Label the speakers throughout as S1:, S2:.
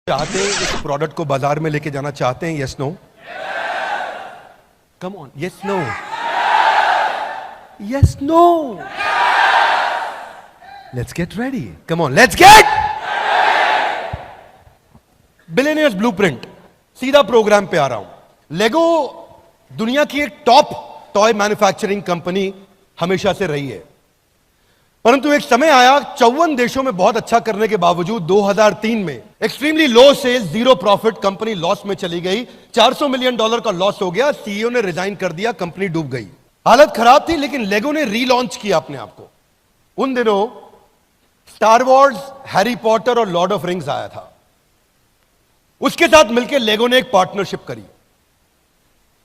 S1: चाहते हैं इस प्रोडक्ट को बाजार में लेके जाना चाहते हैं? Yes no? Come on, yes no? Yes no? Let's get ready, come on, let's get billionaires blueprint. सीधा प्रोग्राम पे आ रहा हूं। लेगो दुनिया की एक टॉप टॉय मैन्युफैक्चरिंग कंपनी हमेशा से रही है, परंतु एक समय आया 54 देशों में बहुत अच्छा करने के बावजूद 2003 में extremely low sales, zero profit, company loss में चली गई। $400 मिलियन का लॉस हो गया। सीईओ ने रिजाइन कर दिया, कंपनी डूब गई। हालत खराब थी, लेकिन लेगो ने रीलॉन्च किया अपने आप को। उन दिनों स्टार वॉर्स, हैरी पॉटर और लॉर्ड ऑफ रिंग्स आया था। उसके साथ मिलकर लेगो ने एक पार्टनरशिप करी।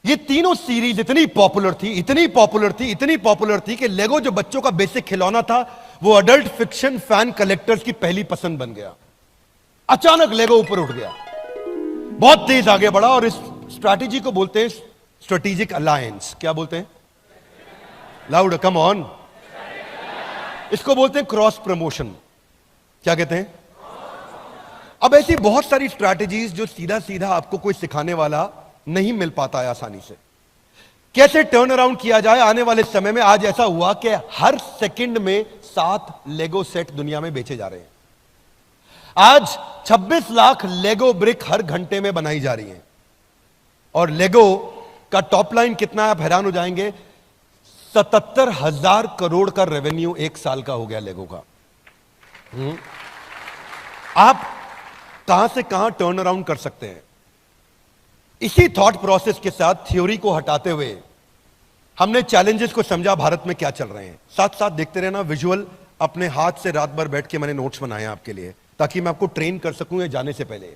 S1: ये तीनों सीरीज इतनी पॉपुलर थी, इतनी पॉपुलर थी, इतनी पॉपुलर थी कि लेगो जो बच्चों का बेसिक खिलौना था, वो अडल्ट फिक्शन फैन कलेक्टर्स की पहली पसंद बन गया। अचानक लेगो ऊपर उठ गया, बहुत तेज आगे बढ़ा, और इस स्ट्रैटेजी को बोलते हैं स्ट्रेटेजिक अलायंस। क्या बोलते हैं? Loud, come on. इसको बोलते हैं क्रॉस प्रमोशन। क्या कहते हैं? अब ऐसी बहुत सारी स्ट्रैटेजीज जो सीधा सीधा आपको कोई सिखाने वाला नहीं मिल पाता है आसानी से। कैसे टर्न अराउंड किया जाए आने वाले समय में। आज ऐसा हुआ कि हर सेकंड में 7 लेगो सेट दुनिया में बेचे जा रहे हैं। आज 26 लाख लेगो ब्रिक हर घंटे में बनाई जा रही हैं। और लेगो का टॉप लाइन कितना है आप हैरान हो जाएंगे। 77,000 करोड़ का रेवेन्यू एक साल का हो गया लेगो का। आप कहां से कहां टर्न अराउंड कर सकते हैं। इसी थॉट प्रोसेस के साथ थ्योरी को हटाते हुए हमने चैलेंजेस को समझा, भारत में क्या चल रहे हैं। साथ साथ देखते रहना विजुअल। अपने हाथ से रात भर बैठ के मैंने नोट्स बनाए आपके लिए, ताकि मैं आपको ट्रेन कर सकूं ये जाने से पहले।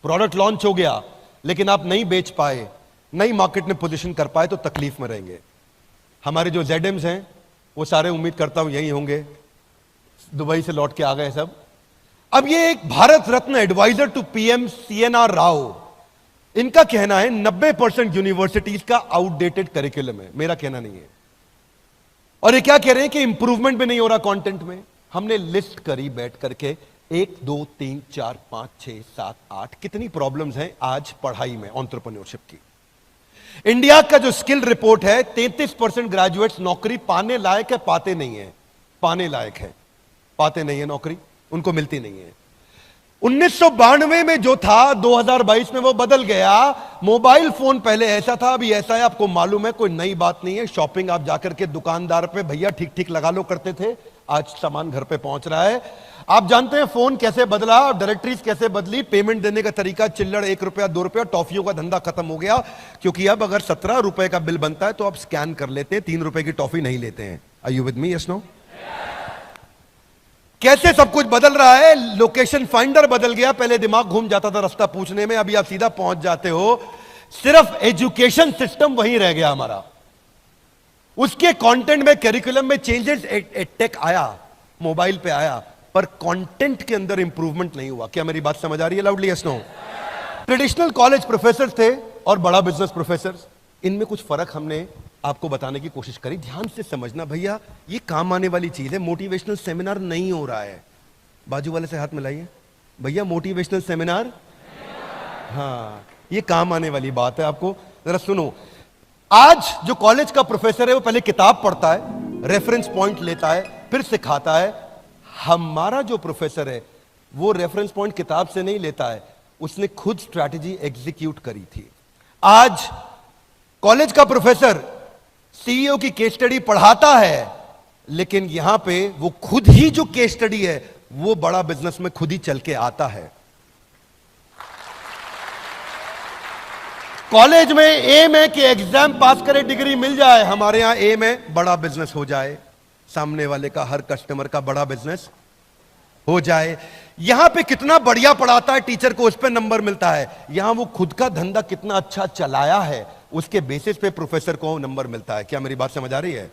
S1: प्रोडक्ट लॉन्च हो गया, लेकिन आप नहीं बेच पाए, नई मार्केट में पोजीशन कर पाए, तो तकलीफ में रहेंगे। हमारे जो जेडएम्स हैं वो सारे उम्मीद करता हूं यही होंगे, दुबई से लौट के आ गए सब। अब ये एक Bharat Ratna advisor to PM CNR Rao, इनका कहना है 90% यूनिवर्सिटीज का आउटडेटेड करिकुलम है। मेरा कहना नहीं है। और ये क्या कह रहे हैं कि इंप्रूवमेंट भी नहीं हो रहा कंटेंट में। हमने लिस्ट करी बैठ करके 1 2 3 4 5 6 7 8 कितनी प्रॉब्लम्स हैं आज पढ़ाई में, एंटरप्रेन्योरशिप की। इंडिया का जो स्किल रिपोर्ट है, 33% ग्रेजुएट्स नौकरी पाने लायक है, पाते नहीं है। पाने लायक है, पाते नहीं है नौकरी, उनको मिलती नहीं है। 1992 में जो था 2022 में वो बदल गया। मोबाइल फोन पहले ऐसा था, अभी ऐसा है। आपको मालूम है, कोई नई बात नहीं है। शॉपिंग आप जाकर के दुकानदार पे भैया ठीक ठीक लगा लो करते थे, आज सामान घर पे पहुंच रहा है। आप जानते हैं फोन कैसे बदला, डायरेक्टरीज कैसे बदली, पेमेंट देने का तरीका चिल्लड़ 1 रुपया 2 रुपया, टॉफियों का धंधा खत्म हो गया। क्योंकि अब अगर 17 रुपए का बिल बनता है तो आप स्कैन कर लेते हैं, 3 रुपए की टॉफी नहीं लेते हैं। Are you with me? Yes no? कैसे सब कुछ बदल रहा है। लोकेशन फाइंडर बदल गया, पहले दिमाग घूम जाता था रास्ता पूछने में, अभी आप सीधा पहुंच जाते हो। सिर्फ एजुकेशन सिस्टम वही रह गया हमारा। उसके कंटेंट में, करिकुलम में चेंजेस, टेक आया, मोबाइल पे आया, पर कंटेंट के अंदर इंप्रूवमेंट नहीं हुआ। क्या मेरी बात समझ आ रही है? Loudly yes no? Traditional college professor थे और बड़ा बिजनेस प्रोफेसर, इनमें कुछ फर्क हमने आपको बताने की कोशिश करी। ध्यान से समझना भैया, ये काम आने वाली चीज है। मोटिवेशनल सेमिनार नहीं हो रहा है। बाजू वाले से हाथ मिलाइए भैया, मोटिवेशनल सेमिनार, हाँ, ये काम आने वाली बात है। आपको जरा सुनो। आज जो कॉलेज का प्रोफेसर है वो पहले किताब पढ़ता है, रेफरेंस पॉइंट लेता है, फिर सिखाता है। हमारा जो प्रोफेसर है वो रेफरेंस पॉइंट किताब से नहीं लेता है, उसने खुद स्ट्रैटेजी एग्जीक्यूट करी थी। आज कॉलेज का प्रोफेसर सीईओ की केस स्टडी पढ़ाता है, लेकिन यहां पे वो खुद ही जो केस स्टडी है वो बड़ा बिजनेस में खुद ही चल के आता है। कॉलेज में एम है कि एग्जाम पास करे, डिग्री मिल जाए। हमारे यहां एम है बड़ा बिजनेस हो जाए, सामने वाले का, हर कस्टमर का बड़ा बिजनेस हो जाए। यहां पे कितना बढ़िया पढ़ाता है टीचर को, उस पर नंबर मिलता है। यहां वो खुद का धंधा कितना अच्छा चलाया है, उसके बेसिस पे प्रोफेसर को नंबर मिलता है। क्या मेरी बात समझ आ रही है?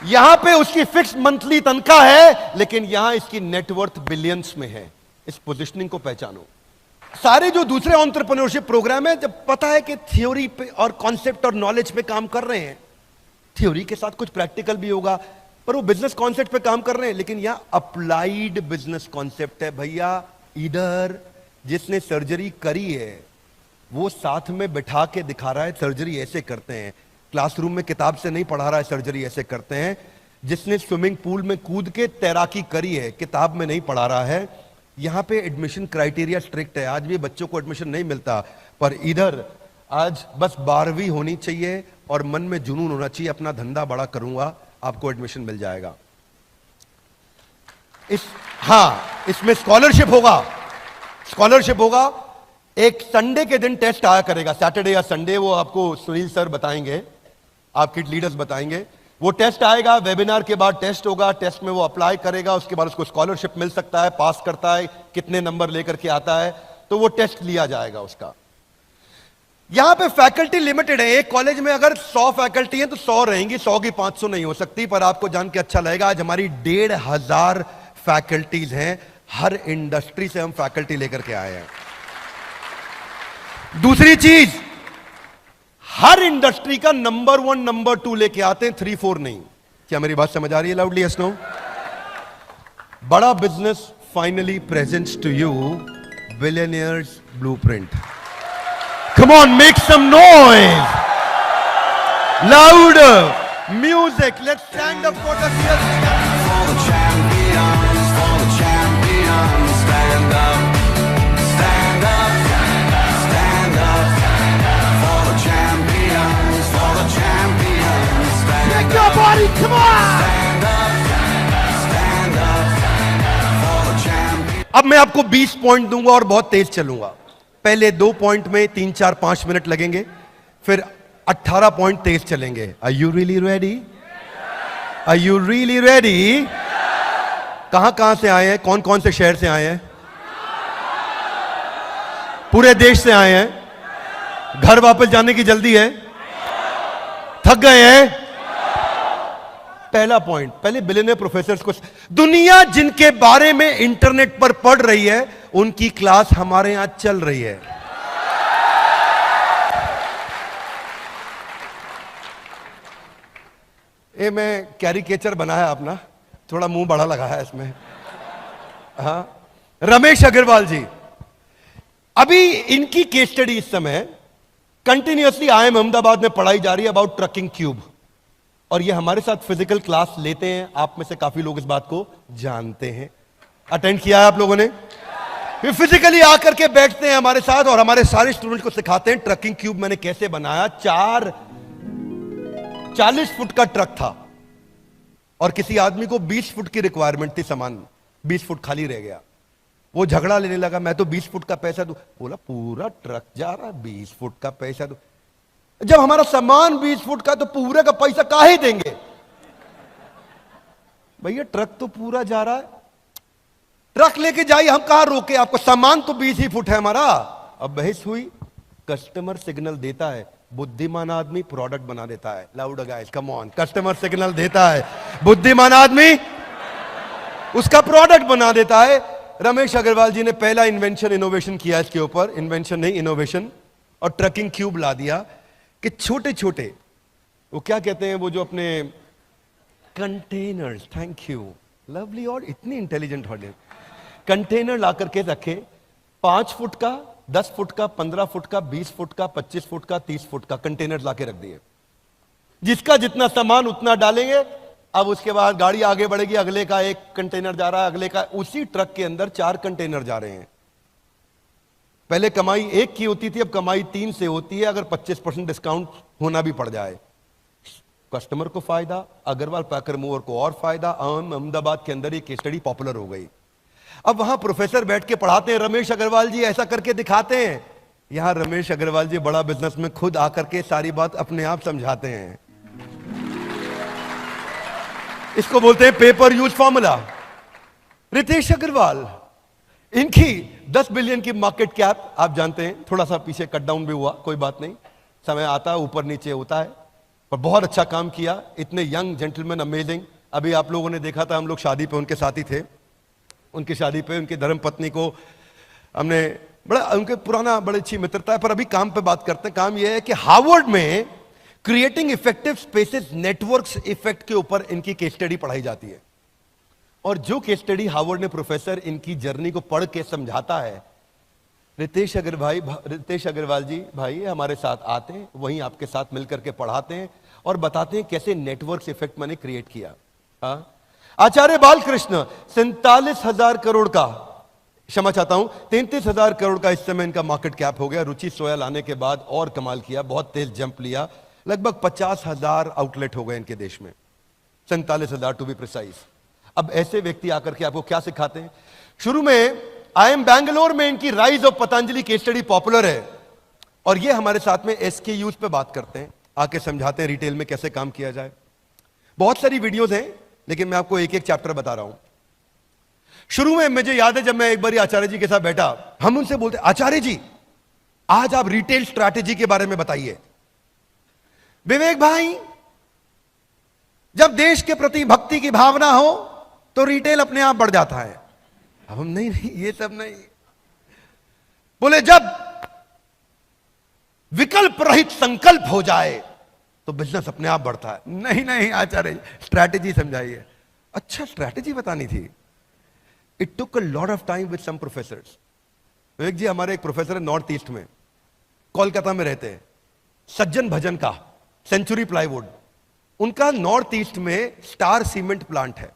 S1: यहां पे उसकी फिक्स मंथली तनख्वाह है, लेकिन यहां इसकी नेटवर्थ बिलियंस में है। इस पोजीशनिंग को पहचानो। सारे जो दूसरे एंटरप्रेन्योरशिप प्रोग्राम है, जब पता है कि थ्योरी पे और कॉन्सेप्ट और नॉलेज पे काम कर रहे हैं, थ्योरी के साथ कुछ प्रैक्टिकल भी होगा, पर वो बिजनेस कॉन्सेप्ट पे काम कर रहे हैं। लेकिन यहां अप्लाइड बिजनेस कॉन्सेप्ट है भैया। इधर जिसने सर्जरी करी है वो साथ में बिठा के दिखा रहा है सर्जरी ऐसे करते हैं। क्लासरूम में किताब से नहीं पढ़ा रहा है सर्जरी ऐसे करते हैं। जिसने स्विमिंग पूल में कूद के तैराकी करी है किताब में नहीं पढ़ा रहा है। यहां पे एडमिशन क्राइटेरिया स्ट्रिक्ट है, आज भी बच्चों को एडमिशन नहीं मिलता, पर इधर आज बस 12वीं होनी चाहिए और मन में जुनून होना चाहिए, अपना धंधा बड़ा करूंगा, आपको एडमिशन मिल जाएगा। इसमें स्कॉलरशिप होगा। एक संडे के दिन टेस्ट आया करेगा, सैटरडे या संडे, वो आपको सुनील सर बताएंगे, आपके लीडर्स बताएंगे। वो टेस्ट आएगा, वेबिनार के बाद टेस्ट होगा, टेस्ट में वो अप्लाई करेगा, उसके बाद उसको स्कॉलरशिप मिल सकता है, पास करता है, कितने नंबर लेकर के आता है, तो वो टेस्ट लिया जाएगा उसका। यहां पे फैकल्टी लिमिटेड है, एक कॉलेज में अगर 100 फैकल्टी है तो 100 रहेंगी, 100 की 500 नहीं हो सकती। पर आपको जान के अच्छा लगेगा, आज हमारी 1500 फैकल्टीज हैं, हर इंडस्ट्री से हम फैकल्टी लेकर के आए हैं। दूसरी चीज, हर इंडस्ट्री का नंबर 1 नंबर 2 लेके आते हैं, 3 4 नहीं। क्या मेरी बात समझ आ रही है? Loudly yes no. Bada business finally presents to you billionaires blueprint. Come on, make some noise, louder music, let's stand up for the champions, for the champions, stand up, stand up, stand up, for the champions, for the champions, stand up. Make your body, come on! Stand up, stand up, for the champions. अब मैं आपको 20 point दूंगा और बहुत तेज चलूंगा। पहले 2 point में 3 4 5 minute लगेंगे, फिर 18 पॉइंट तेज चलेंगे। Are you really ready? Are you really ready? कहां से आए हैं? कौन कौन से शहर से आए हैं? पूरे देश से आए हैं? घर वापस जाने की जल्दी है? थक गए हैं? पहला पॉइंट, पहले बिलियनियर प्रोफेसर्स को, दुनिया जिनके बारे में इंटरनेट पर पढ़ रही है उनकी क्लास हमारे यहां चल रही है। ये मैं कैरिकेचर बनाया अपना, थोड़ा मुंह बड़ा लगा है इसमें। हाँ, रमेश अग्रवाल जी, अभी इनकी केस स्टडी इस समय कंटिन्यूअसली IIM अहमदाबाद में पढ़ाई जा रही है अबाउट ट्रकिंग क्यूब, और ये हमारे साथ फिजिकल क्लास लेते हैं। आप में से काफी लोग इस बात को जानते हैं, अटेंड किया है आप लोगों ने। फिर फिजिकली आकर के बैठते हैं हमारे साथ और हमारे सारे स्टूडेंट्स को सिखाते हैं ट्रकिंग क्यूब मैंने कैसे बनाया। 40 फुट का ट्रक था और किसी आदमी को 20 फुट की रिक्वायरमेंट थी, सामान 20 फुट खाली रह गया। वो झगड़ा लेने लगा, मैं तो 20 फुट का पैसा दूं। बोला पूरा ट्रक जा रहा है, 20 फुट का पैसा दूं। जब हमारा सामान 20 फुट का तो पूरे का पैसा काहे देंगे भैया? ट्रक तो पूरा जा रहा है, ट्रक लेके जाइए, हम कहां रोके आपको? सामान तो 20 ही फुट है हमारा। अब बहस हुई, कस्टमर सिग्नल देता है, बुद्धिमान आदमी प्रोडक्ट बना देता है। Loud guys, come on, customer signal देता है, बुद्धिमान आदमी उसका प्रोडक्ट बना देता है। रमेश अग्रवाल जी ने पहला इनोवेशन किया इसके ऊपर, इन्वेंशन नहीं इनोवेशन, और ट्रकिंग क्यूब ला दिया कि छोटे छोटे, वो क्या कहते हैं, वो जो अपने कंटेनर्स, थैंक यू लवली, और इतनी इंटेलिजेंट वर्ड, कंटेनर ला करके रखे, 5 फुट का, 10 फुट का, 15 फुट का, 20 फुट का, 25 फुट का, 30 फुट का कंटेनर लाके रख दिए। जिसका जितना सामान उतना डालेंगे। अब उसके बाद गाड़ी आगे बढ़ेगी, अगले का एक कंटेनर जा रहा है, अगले का, उसी ट्रक के अंदर 4 कंटेनर जा रहे हैं। पहले कमाई 1 की होती थी, अब कमाई 3 से होती है, अगर 25% डिस्काउंट होना भी पड़ जाए। कस्टमर को फायदा, अग्रवाल पैकर मूवर को और फायदा। अहमदाबाद के अंदर ये केस स्टडी पॉपुलर हो गई। अब वहां प्रोफेसर बैठ के पढ़ाते हैं, रमेश अग्रवाल जी ऐसा करके दिखाते हैं। यहां रमेश अग्रवाल जी बड़ा बिजनेस में खुद आकर के सारी बात अपने आप समझाते हैं। इसको बोलते हैं paper use formula. Ritesh Agarwal, इनकी 10 बिलियन की मार्केट कैप, आप जानते हैं, थोड़ा सा पीछे कट डाउन भी हुआ, कोई बात नहीं, समय आता है, ऊपर नीचे होता है, पर बहुत अच्छा काम किया। इतने यंग जेंटलमैन, अमेजिंग। अभी आप लोगों ने देखा था, हम लोग शादी पे उनके साथ ही थे। उनकी शादी पे उनकी धर्मपत्नी को हमने बड़ा, उनके पुराना बड़ी अच्छी मित्रता है। पर अभी काम पे बात करते हैं। काम यह है कि हार्वर्ड में creating effective spaces networks effect के ऊपर इनकी केस स्टडी पढ़ाई जाती है। और जो केस स्टडी हार्वर्ड ने प्रोफेसर इनकी जर्नी को पढ़ के समझाता है, रितेश अग्रवाल जी भाई हमारे साथ आते हैं, वहीं आपके साथ मिलकर के पढ़ाते हैं और बताते हैं कैसे नेटवर्क इफेक्ट मैंने क्रिएट किया। हाँ? आचार्य बालकृष्ण 47,000 करोड़ का, क्षमा चाहता हूं 33,000 करोड़ का इस समय इनका मार्केट कैप हो गया। रुचि सोया लाने के बाद और कमाल किया, बहुत तेज जंप लिया, लगभग 50,000 आउटलेट हो गए इनके देश में, 47,000 टू बी प्रिसाइज। अब ऐसे व्यक्ति आकर के आपको क्या सिखाते हैं? शुरू में आई एम बैंगलोर में इनकी rise of Patanjali case study popular है और ये हमारे साथ में एसकेयूज पे बात करते हैं, आके समझाते हैं रिटेल में कैसे काम किया जाए। बहुत सारी वीडियोस हैं लेकिन मैं आपको एक एक चैप्टर बता रहा हूं। शुरू में मुझे याद है जब मैं एक बार आचार्य जी के साथ बैठा, हम उनसे बोलते आचार्य जी आज आप रिटेल स्ट्रैटेजी के बारे में बताइए। विवेक भाई जब देश के प्रति भक्ति की भावना हो तो रिटेल अपने आप बढ़ जाता है। अब हम नहीं ये सब नहीं। बोले जब विकल्प रहित संकल्प हो जाए तो बिजनेस अपने आप बढ़ता है। नहीं आचार्य स्ट्रैटेजी समझाइए। अच्छा स्ट्रैटेजी बतानी थी। It took a lot of time with some professors. Vivek ji हमारे एक प्रोफेसर है नॉर्थ ईस्ट में, कोलकाता में रहते हैं, सज्जन भजन का, सेंचुरी प्लाईवुड, उनका नॉर्थ ईस्ट में स्टार सीमेंट प्लांट है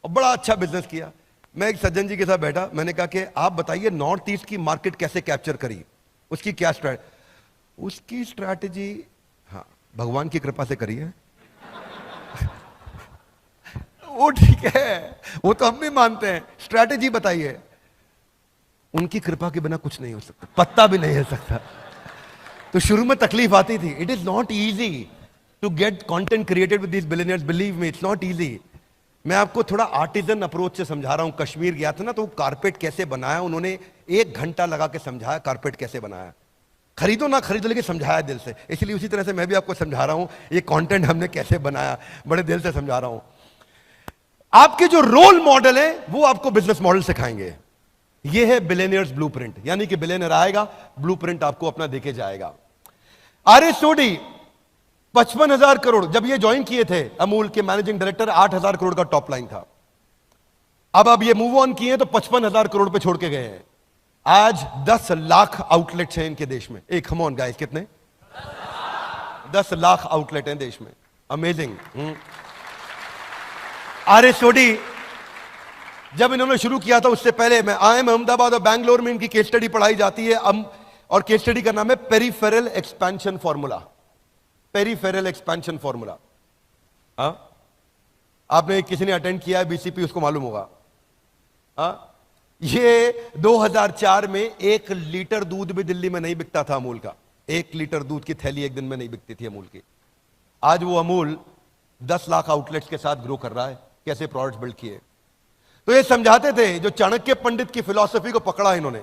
S1: और बड़ा अच्छा बिजनेस किया। मैं एक सज्जन जी के साथ बैठा, मैंने कहा कि आप बताइए नॉर्थ ईस्ट की मार्केट कैसे कैप्चर करी, उसकी क्या स्ट्रैटेजी? उसकी स्ट्रैटेजी हाँ भगवान की कृपा से करी है। वो ठीक है, वो तो हम भी मानते हैं, स्ट्रैटेजी बताइए। उनकी कृपा के बिना कुछ नहीं हो सकता, पत्ता भी नहीं हिल सकता। तो शुरू में तकलीफ आती थी। It is not easy to get content created with these billionaires, believe me it's not easy. मैं आपको थोड़ा आर्टिजन अप्रोच से समझा रहा हूं। कश्मीर गया था ना, तो कारपेट कैसे बनाया उन्होंने, 1 घंटा लगा के समझाया कारपेट कैसे बनाया। खरीदो ना खरीदो लेकिन समझाया दिल से। इसलिए उसी तरह से मैं भी आपको समझा रहा हूं ये कंटेंट हमने कैसे बनाया, बड़े दिल से समझा रहा हूं। आपके जो रोल मॉडल है वो आपको बिजनेस मॉडल सिखाएंगे। ये है बिलियनियर्स ब्लूप्रिंट, यानी कि बिलियनियर आएगा, ब्लूप्रिंट आपको अपना देके जाएगा। आरएस सोडी 55,000 करोड़, जब ये ज्वाइन किए थे अमूल के मैनेजिंग डायरेक्टर, 8,000 करोड़ का टॉप लाइन था। अब ये मूव ऑन किए तो 55,000 करोड़ पे छोड़ के गए हैं। आज 10 लाख आउटलेट्स हैं इनके देश में। एक कम ऑन गाइस, कितने? 10 लाख आउटलेट हैं देश में। अमेजिंग। आरएस सोडी जब इन्होंने शुरू किया था उससे पहले मैं IIM अहमदाबाद और बैंगलोर में इनकी केस स्टडी पढ़ाई जाती है। और केस स्टडी का नाम है peripheral expansion formula. Peripheral expansion formula. आपने किसी ने अटेंड किया है बीसीपी, उसको मालूम होगा। ये 2004 में 1 लीटर दूध भी दिल्ली में नहीं बिकता था अमूल का। 1 लीटर दूध की थैली एक दिन में नहीं बिकती थी अमूल की। आज वो अमूल 10 लाख आउटलेट्स के साथ ग्रो कर रहा है। कैसे प्रोडक्ट्स बिल्ड किए। तो ये समझाते थे, जो चाणक्य पंडित की फिलॉसफी को पकड़ा इन्होंने,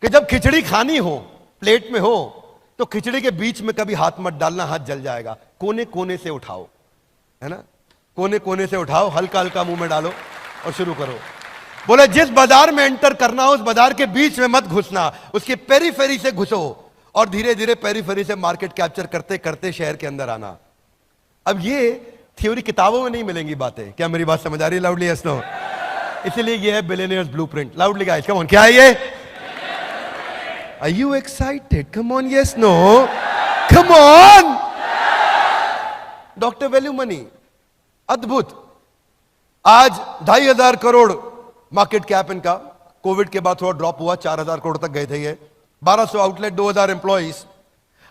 S1: कि जब खिचड़ी खानी हो, प्लेट में हो, तो खिचड़ी के बीच में कभी हाथ मत डालना, हाथ जल जाएगा। कोने कोने से उठाओ, है ना, कोने कोने से उठाओ, हल्का हल्का मुंह में डालो और शुरू करो। बोले जिस बाजार में एंटर करना हो उस बाजार के बीच में मत घुसना, उसके पेरीफेरी से घुसो और धीरे धीरे पेरीफेरी से मार्केट कैप्चर करते करते शहर के अंदर आना। अब ये थ्योरी किताबों में नहीं मिलेंगी बातें। क्या मेरी बात समझ आ रही है? Loudly yes no. इसलिए ये है billionaires blueprint. Loudly guys, come on, क्या है ये? Are you excited? Come on, yes, no? Come on! Doctor value money, अद्भुत। आज 2,500 करोड़ मार्केट कैप इनका। कोविड के बाद थोड़ा ड्रॉप हुआ, 4,000 करोड़ तक गए थे ये। 1200 outlet, 2,000 employees.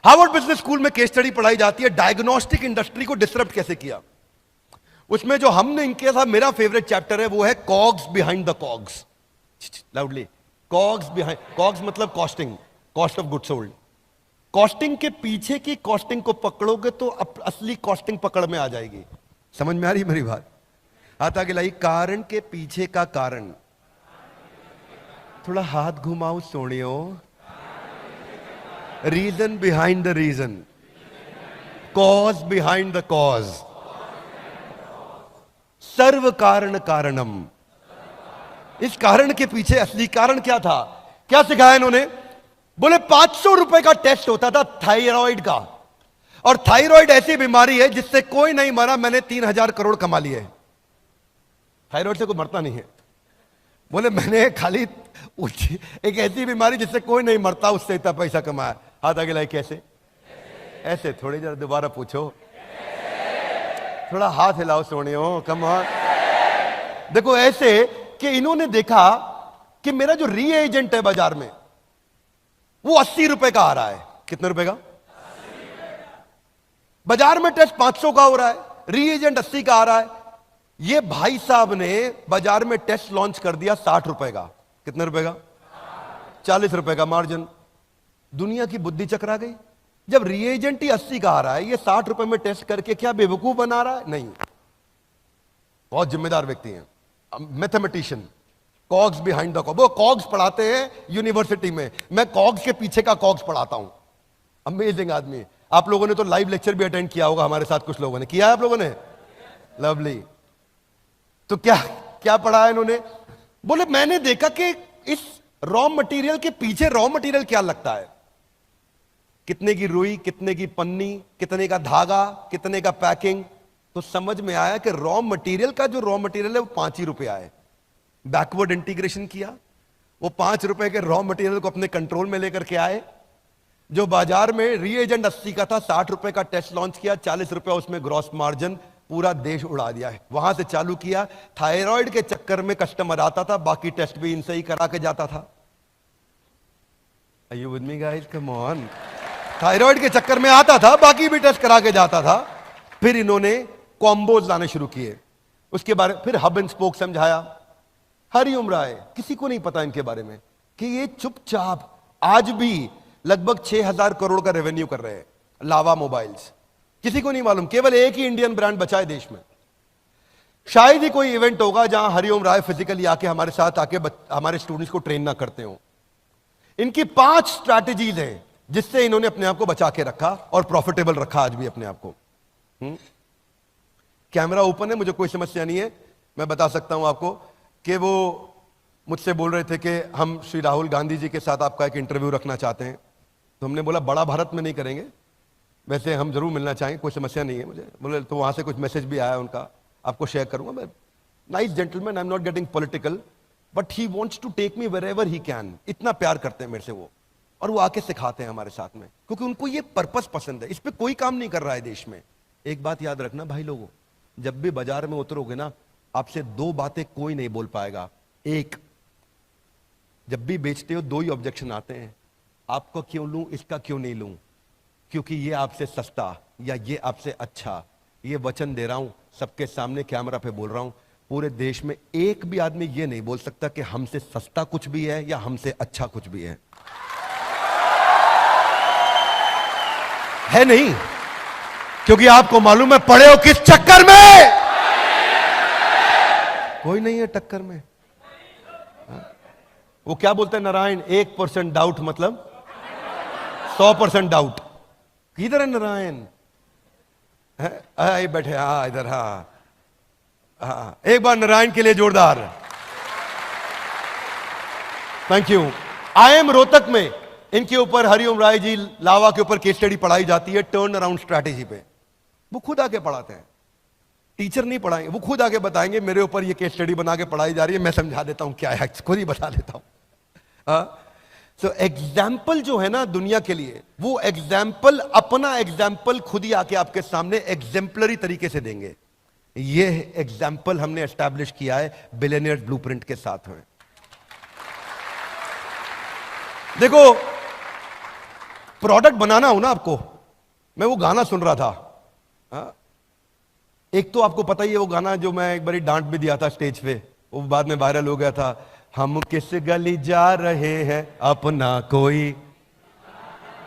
S1: Harvard business school में केस स्टडी पढ़ाई जाती है, डायग्नोस्टिक इंडस्ट्री को डिसरप्ट कैसे किया। उसमें जो हमने इनके साथ, मेरा फेवरेट चैप्टर है वो है cogs behind the cogs. Loudly, cogs behind, cogs मतलब costing, cost of good sold. Costing के पीछे की कॉस्टिंग को पकड़ोगे तो असली कॉस्टिंग पकड़ में आ जाएगी। समझ में आ रही मेरी बात? हाथ आगे लाई। कारण के पीछे का कारण, थोड़ा हाथ घुमाओ सोनियो। Reason behind the reason, cause behind the cause, सर्व कारण कारणम। इस कारण के पीछे असली कारण क्या था? क्या सिखाया इन्होंने? बोले 500 रुपए का टेस्ट होता था थायराइड का, और थायराइड ऐसी बीमारी है जिससे कोई नहीं मरा, मैंने 3,000 करोड़ कमा लिए। थायराइड से कोई मरता नहीं है। बोले मैंने खाली एक ऐसी बीमारी जिससे कोई नहीं मरता उससे इतना पैसा कमाया। हाथ आगे लाए, कैसे? ऐसे थोड़ी, जरा दोबारा पूछो, थोड़ा हाथ हिलाओ सोनियो, कम ऑन। देखो ऐसे कि इन्होंने देखा कि मेरा जो रीएजेंट है बाजार में वो 80 रुपए का आ रहा है। कितने रुपए का? बाजार में टेस्ट 500 का हो रहा है, रीएजेंट 80 का आ रहा है। ये भाई साहब ने बाजार में टेस्ट लॉन्च कर दिया 60 रुपए का। कितने रुपए का? 40 रुपए का मार्जिन। दुनिया की बुद्धि चकरा गई। जब रिएजेंट ही 80 का आ रहा है, ये 60 रुपए में टेस्ट करके क्या बेवकूफ बना रहा है? नहीं, बहुत जिम्मेदार व्यक्ति हैं, mathematician, COGS behind the COGS. वो कॉग्स पढ़ाते हैं यूनिवर्सिटी में, मैं कॉग्स के पीछे का कॉग्स पढ़ाता हूं। अमेजिंग आदमी। आप लोगों ने तो लाइव लेक्चर भी अटेंड किया होगा हमारे साथ, कुछ लोगों ने किया है, आप लोगों ने? लवली। तो क्या क्या पढ़ा है इन्होंने? बोले मैंने देखा कि इस रॉ मटेरियल के पीछे रॉ मटेरियल क्या लगता है, कितने की रुई, कितने की पन्नी, कितने का धागा, कितने का पैकिंग। तो समझ में आया कि रॉ मटेरियल का जो रॉ मटेरियल है वो 5 ही रुपया है। बैकवर्ड इंटीग्रेशन किया, वो 5 रुपए के रॉ मटेरियल को अपने कंट्रोल में लेकर के आए। जो बाजार में रीएजेंट 80 का था, 60 रुपए का टेस्ट लॉन्च किया, 40 रुपए उसमें ग्रॉस मार्जिन, पूरा देश उड़ा दिया है। वहां से चालू किया। थायराइड के चक्कर में कस्टमर आता था, बाकी टेस्ट भी इनसे ही करा के जाता था। Are you with me guys? Come on. Thyroid के चक्कर में आता था, बाकी भी टेस्ट करा के जाता था। फिर इन्होंने कॉम्बोज लाने शुरू किए, उसके बारे फिर हब एंड स्पोक समझाया। हरिओम राय, किसी को नहीं पता इनके बारे में कि ये चुपचाप आज भी लगभग 6,000 करोड़ का रेवेन्यू कर रहे हैं। लावा मोबाइल्स, किसी को नहीं मालूम, केवल एक ही इंडियन ब्रांड बचा है देश में। शायद ही कोई इवेंट होगा जहां हरिओम राय फिजिकली आके हमारे साथ आके हमारे स्टूडेंट्स को ट्रेन ना करते हो। इनकी 5 स्ट्रैटेजीज हैं जिससे इन्होंने अपने आप को बचा के रखा और प्रॉफिटेबल रखा आज भी अपने आप को। कैमरा ओपन है, मुझे कोई समस्या नहीं है। मैं बता सकता हूं आपको कि वो मुझसे बोल रहे थे कि हम श्री राहुल गांधी जी के साथ आपका एक इंटरव्यू रखना चाहते हैं। तो हमने बोला बड़ा भारत में नहीं करेंगे, वैसे हम जरूर मिलना चाहेंगे, कोई समस्या नहीं है मुझे। बोले तो वहां से कुछ मैसेज भी आया उनका, आपको शेयर करूंगा। मैं nice gentleman, I am not getting political, but he wants to take me wherever he can. इतना प्यार करते हैं मेरे से वो, और वो आके सिखाते हैं हमारे साथ में, क्योंकि उनको ये पर्पस पसंद है। इस पे कोई काम नहीं कर रहा है देश में। एक बात याद रखना भाई लोगों, जब भी बाजार में उतरोगे ना, आपसे 2 बातें कोई नहीं बोल पाएगा। एक, जब भी बेचते हो 2 ही ऑब्जेक्शन आते हैं, आपको क्यों लूं, इसका क्यों नहीं लूं, क्योंकि ये आपसे सस्ता या ये आपसे अच्छा। ये वचन दे रहा हूं, सबके सामने कैमरा पे बोल रहा हूं, पूरे देश में एक भी आदमी ये नहीं बोल सकता कि हमसे सस्ता कुछ भी है या हमसे अच्छा कुछ भी है नहीं, क्योंकि आपको मालूम है पड़े हो किस चक्कर में। कोई नहीं है टक्कर में। वो क्या बोलते हैं नारायण, 1% डाउट मतलब 100% डाउट। किधर है नारायण? बैठे, हाँ इधर, हाँ हाँ, एक बार नारायण के लिए जोरदार थैंक यू। IIM रोहतक में इनके ऊपर हरिओम राय जी लावा के ऊपर केस स्टडी पढ़ाई जाती है, टर्न अराउंड स्ट्रैटेजी पे। वो खुद आके पढ़ाते हैं, टीचर नहीं पढ़ाएंगे, वो खुद आके बताएंगे मेरे ऊपर ये केस स्टडी बना के पढ़ाई जा रही है, मैं समझा देता हूं क्या है, खुद ही बता देता हूं। सो एग्जाम्पल जो है ना दुनिया के लिए, वो एग्जाम्पल अपना एग्जाम्पल खुद ही आके आपके सामने एग्जेम्पलरी तरीके से देंगे। ये एग्जाम्पल हमने एस्टैब्लिश किया है बिलियनियर्स ब्लूप्रिंट के साथ में। देखो, प्रोडक्ट बनाना हो ना आपको, मैं वो गाना सुन रहा था। एक तो आपको पता ही है वो गाना जो मैं एक बारी डांट भी दिया था स्टेज पे, वो बाद में वायरल हो गया था। हम किस गली जा रहे हैं अपना कोई,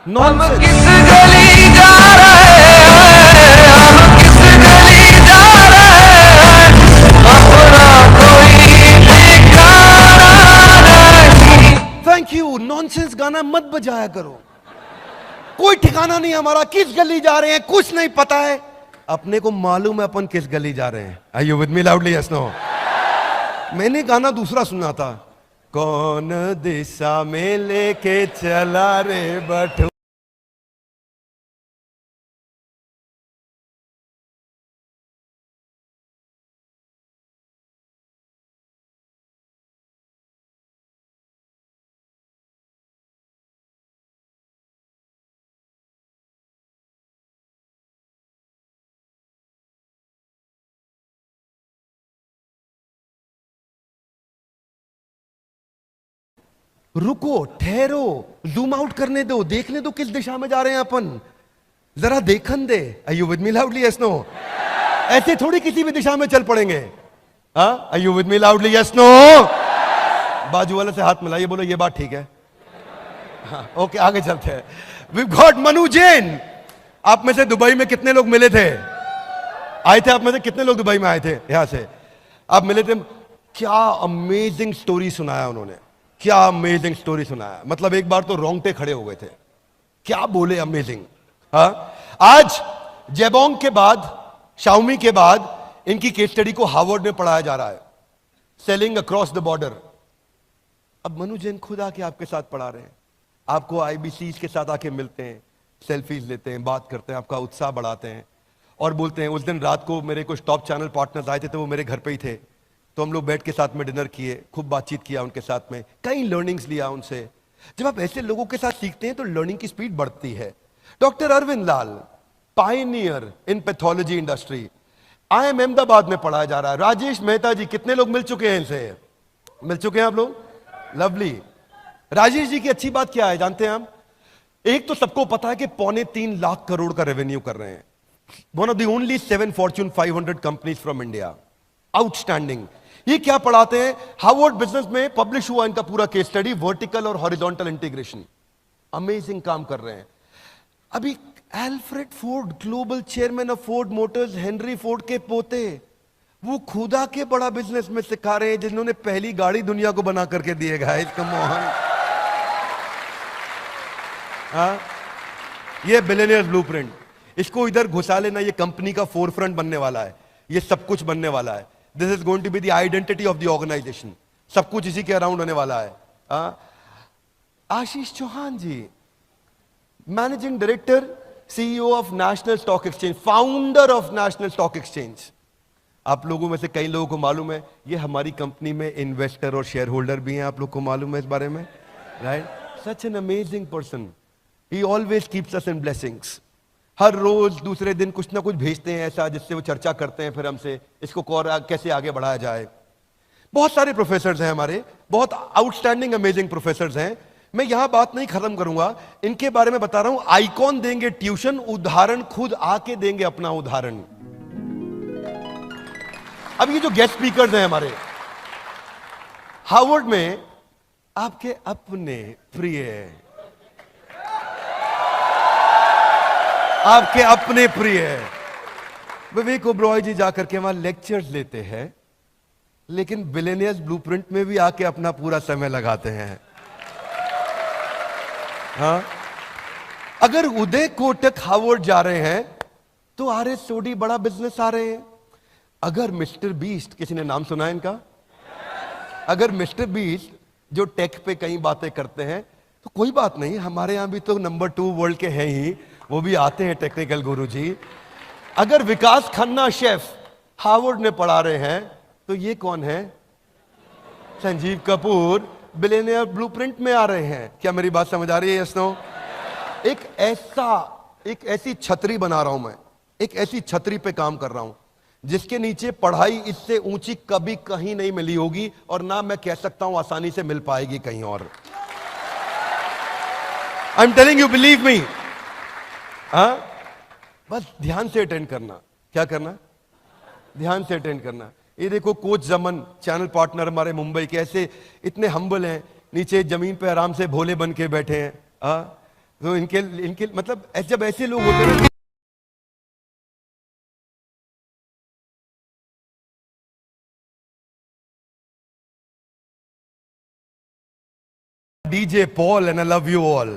S1: हम किस गली जा रहे हैं, हम किस गली जा रहे हैं, अपना कोई ठिकाना नहीं। Thank you. नॉनसेंस गाना मत बजाया करो, कोई ठिकाना नहीं हमारा, किस गली जा रहे हैं कुछ नहीं पता है, अपने को मालूम है अपन किस गली जा रहे हैं। Are you with me loudly? Yes no? मैंने गाना दूसरा सुना था, कौन दिशा में लेके चला रे बटू। रुको, ठहरो, जूम आउट करने दो, देखने दो किस दिशा में जा रहे हैं अपन, जरा देखन दे। Are you with me loudly? Yes no? ऐसे थोड़ी किसी भी दिशा में चल पड़ेंगे। Are you with me loudly? Yes no? बाजू वाले से हाथ मिलाइए, बोलो ये बात ठीक है। हाँ, ओके, आगे चलते हैं। We got Manu Jain. आप में से दुबई में कितने लोग मिले थे? आए थे आप में से कितने लोग दुबई में आए थे? यहां से आप मिले थे। क्या अमेजिंग स्टोरी सुनाया उन्होंने, क्या अमेजिंग स्टोरी सुनाया। मतलब एक बार तो रोंगटे खड़े हो गए थे, क्या बोले, अमेजिंग। हाँ, आज जेबोंग के बाद, शाओमी के बाद इनकी केस स्टडी को हार्वर्ड में पढ़ाया जा रहा है, सेलिंग अक्रॉस द बॉर्डर। अब मनु जैन खुद आके आपके साथ पढ़ा रहे हैं, आपको आईबीसी के साथ आके मिलते हैं, सेल्फीज लेते हैं, बात करते हैं, आपका उत्साह बढ़ाते हैं और बोलते हैं। उस दिन रात को मेरे कुछ टॉप चैनल पार्टनर्स आए थे, तो वो मेरे घर पे ही थे, तो हम लोग बैठ के साथ में डिनर किए, खूब बातचीत किया उनके साथ में, कई लर्निंग्स लिया उनसे। जब आप ऐसे लोगों के साथ सीखते हैं तो लर्निंग की स्पीड बढ़ती है। Doctor Arvind Lal, pioneer in pathology industry, IIM Ahmedabad में पढ़ाया जा रहा है। राजेश मेहता जी, कितने लोग मिल चुके हैं इनसे? मिल चुके हैं आप लोग? लवली। राजेश जी की अच्छी बात क्या है जानते हैं आप? एक तो सबको पता है कि 3.25 लाख करोड़ का रेवेन्यू कर रहे हैं, one of the only 7 Fortune 500 companies from India. Outstanding. ये क्या पढ़ाते हैं? हार्वर्ड बिजनेस में पब्लिश हुआ इनका पूरा केस स्टडी, वर्टिकल और हॉरिजॉन्टल इंटीग्रेशन। अमेजिंग काम कर रहे हैं। अभी Alfred Ford, global chairman of Ford Motors, Henry Ford के पोते, वो खुदा के बड़ा बिजनेस में सिखा रहे हैं, जिन्होंने पहली गाड़ी दुनिया को बना करके दिए। Guys come on. हाँ, ये बिलियनियर्स ब्लूप्रिंट, इसको इधर घुसा लेना, ये कंपनी का फोरफ्रंट बनने वाला है, ये सब कुछ बनने वाला है। This is going to be the identity of the organisation, सब कुछ इसी के अराउंड होने वाला है। Ashish Chauhan ji, managing director, CEO of National Stock Exchange, founder of National Stock Exchange. आप लोगों में से कई लोगों को मालूम है, ये हमारी कंपनी में इन्वेस्टर और शेयर होल्डर भी हैं। आप लोग को मालूम है इस बारे में, right? Such an amazing person, he always keeps us in blessings. हर रोज दूसरे दिन कुछ ना कुछ भेजते हैं ऐसा, जिससे वो चर्चा करते हैं फिर हमसे, इसको कैसे आगे बढ़ाया जाए। बहुत सारे प्रोफेसर्स हैं हमारे, बहुत आउटस्टैंडिंग अमेजिंग प्रोफेसर्स हैं। मैं यहां बात नहीं खत्म करूंगा, इनके बारे में बता रहा हूं। आइकॉन देंगे ट्यूशन, उदाहरण खुद आके देंगे अपना उदाहरण। अब ये जो गेस्ट स्पीकर्स हैं हमारे हार्वर्ड में, आपके अपने प्रिय, आपके अपने प्रिय विवेक ओबरॉय जी जाकर के वहां लेक्चर्स लेते हैं, लेकिन बिलियनियर्स ब्लूप्रिंट में भी आके अपना पूरा समय लगाते हैं। हाँ, अगर उदय कोटक हार्वर्ड जा रहे हैं तो RS सोडी बड़ा बिजनेस आ रहे हैं। अगर मिस्टर बीस्ट, किसी ने नाम सुना है इनका? अगर मिस्टर बीस्ट जो टेक पे कई बातें करते हैं, तो कोई बात नहीं, हमारे यहां भी तो नंबर 2 वर्ल्ड के हैं ही, वो भी आते हैं टेक्निकल गुरु जी। अगर विकास खन्ना शेफ हार्वर्ड में पढ़ा रहे हैं, तो ये कौन है? संजीव कपूर बिलियनियर ब्लूप्रिंट में आ रहे हैं। क्या मेरी बात समझ आ रही है? Yes no? एक ऐसी छतरी बना रहा हूं मैं, एक ऐसी छतरी पे काम कर रहा हूं जिसके नीचे पढ़ाई इससे ऊंची कभी कहीं नहीं मिली होगी, और ना मैं कह सकता हूं आसानी से मिल पाएगी कहीं और। I am telling you, believe me. हाँ, बस ध्यान से अटेंड करना। क्या करना? ध्यान से अटेंड करना। ये देखो कोच जमन, चैनल पार्टनर हमारे मुंबई के, ऐसे इतने हम्बल हैं, नीचे जमीन पे आराम से भोले बन के बैठे हैं। तो इनके मतलब जब ऐसे लोग होते हैं, DJ Paul and I love you all,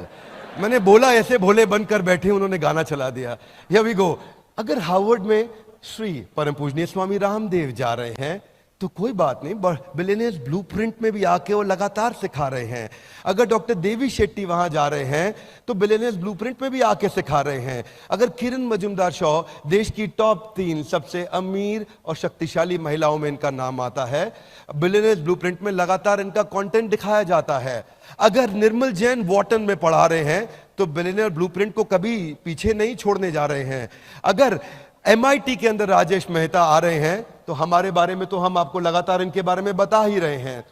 S1: मैंने बोला ऐसे भोले बनकर बैठे, उन्होंने गाना चला दिया। Here we go. अगर हार्वर्ड में श्री परम पूजनीय स्वामी रामदेव जा रहे हैं, तो कोई बात नहीं, बिलियनियर्स ब्लूप्रिंट में भी आके वो लगातार सिखा रहे हैं। अगर डॉक्टर देवी शेट्टी वहां जा रहे हैं, तो बिलियनियर्स ब्लूप्रिंट में भी आके सिखा रहे हैं। अगर किरण मजुमदार शॉ, देश की टॉप 3 सबसे अमीर और शक्तिशाली महिलाओं में इनका नाम आता है, बिलियनियर्स ब्लूप्रिंट में लगातार इनका कंटेंट दिखाया जाता है। अगर निर्मल जैन वॉटन में पढ़ा रहे हैं, तो बिलियनियर ब्लूप्रिंट को कभी पीछे नहीं छोड़ने जा रहे हैं। अगर MIT के अंदर राजेश मेहता आ रहे हैं, तो हमारे बारे में तो हम आपको लगातार इनके बारे में बता ही रहे हैं।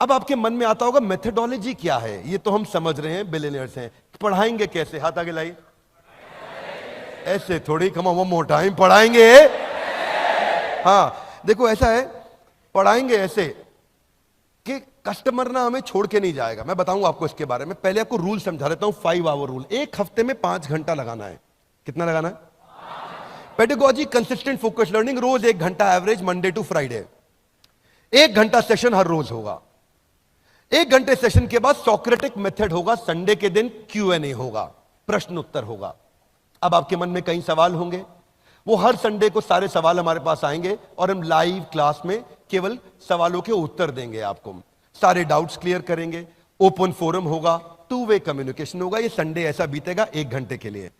S1: अब आपके मन में आता होगा मेथडोलॉजी क्या है, ये तो हम समझ रहे हैं, बिलियनियर्स हैं, पढ़ाएंगे कैसे? हाथ आगे लाइए। ऐसे थोड़ी, कम वो मोटा टाइम पढ़ाएंगे। हाँ देखो ऐसा है, पढ़ाएंगे ऐसे कि कस्टमर ना हमें छोड़ के नहीं जाएगा। मैं बताऊंगा आपको इसके बारे में, पहले आपको रूल समझा देता हूं। 5 आवर रूल, एक हफ्ते में 5 घंटा लगाना है। कितना लगाना है? पेडागोजी, कंसिस्टेंट फोकस लर्निंग, रोज 1 घंटा एवरेज, मंडे टू फ्राइडे। 1 घंटा सेशन हर रोज होगा। 1 घंटे सेशन के बाद सोक्रेटिक मेथड होगा, संडे के दिन Q&A होगा, प्रश्न उत्तर होगा। अब आपके मन में कई सवाल होंगे, वो हर संडे को सारे सवाल हमारे पास आएंगे और हम लाइव क्लास में केवल सवालों के उत्तर देंगे आपको, सारे डाउट्स क्लियर करेंगे, ओपन फोरम होगा, 2 वे कम्युनिकेशन होगा। ये संडे ऐसा बीतेगा 1 घंटे के लिए।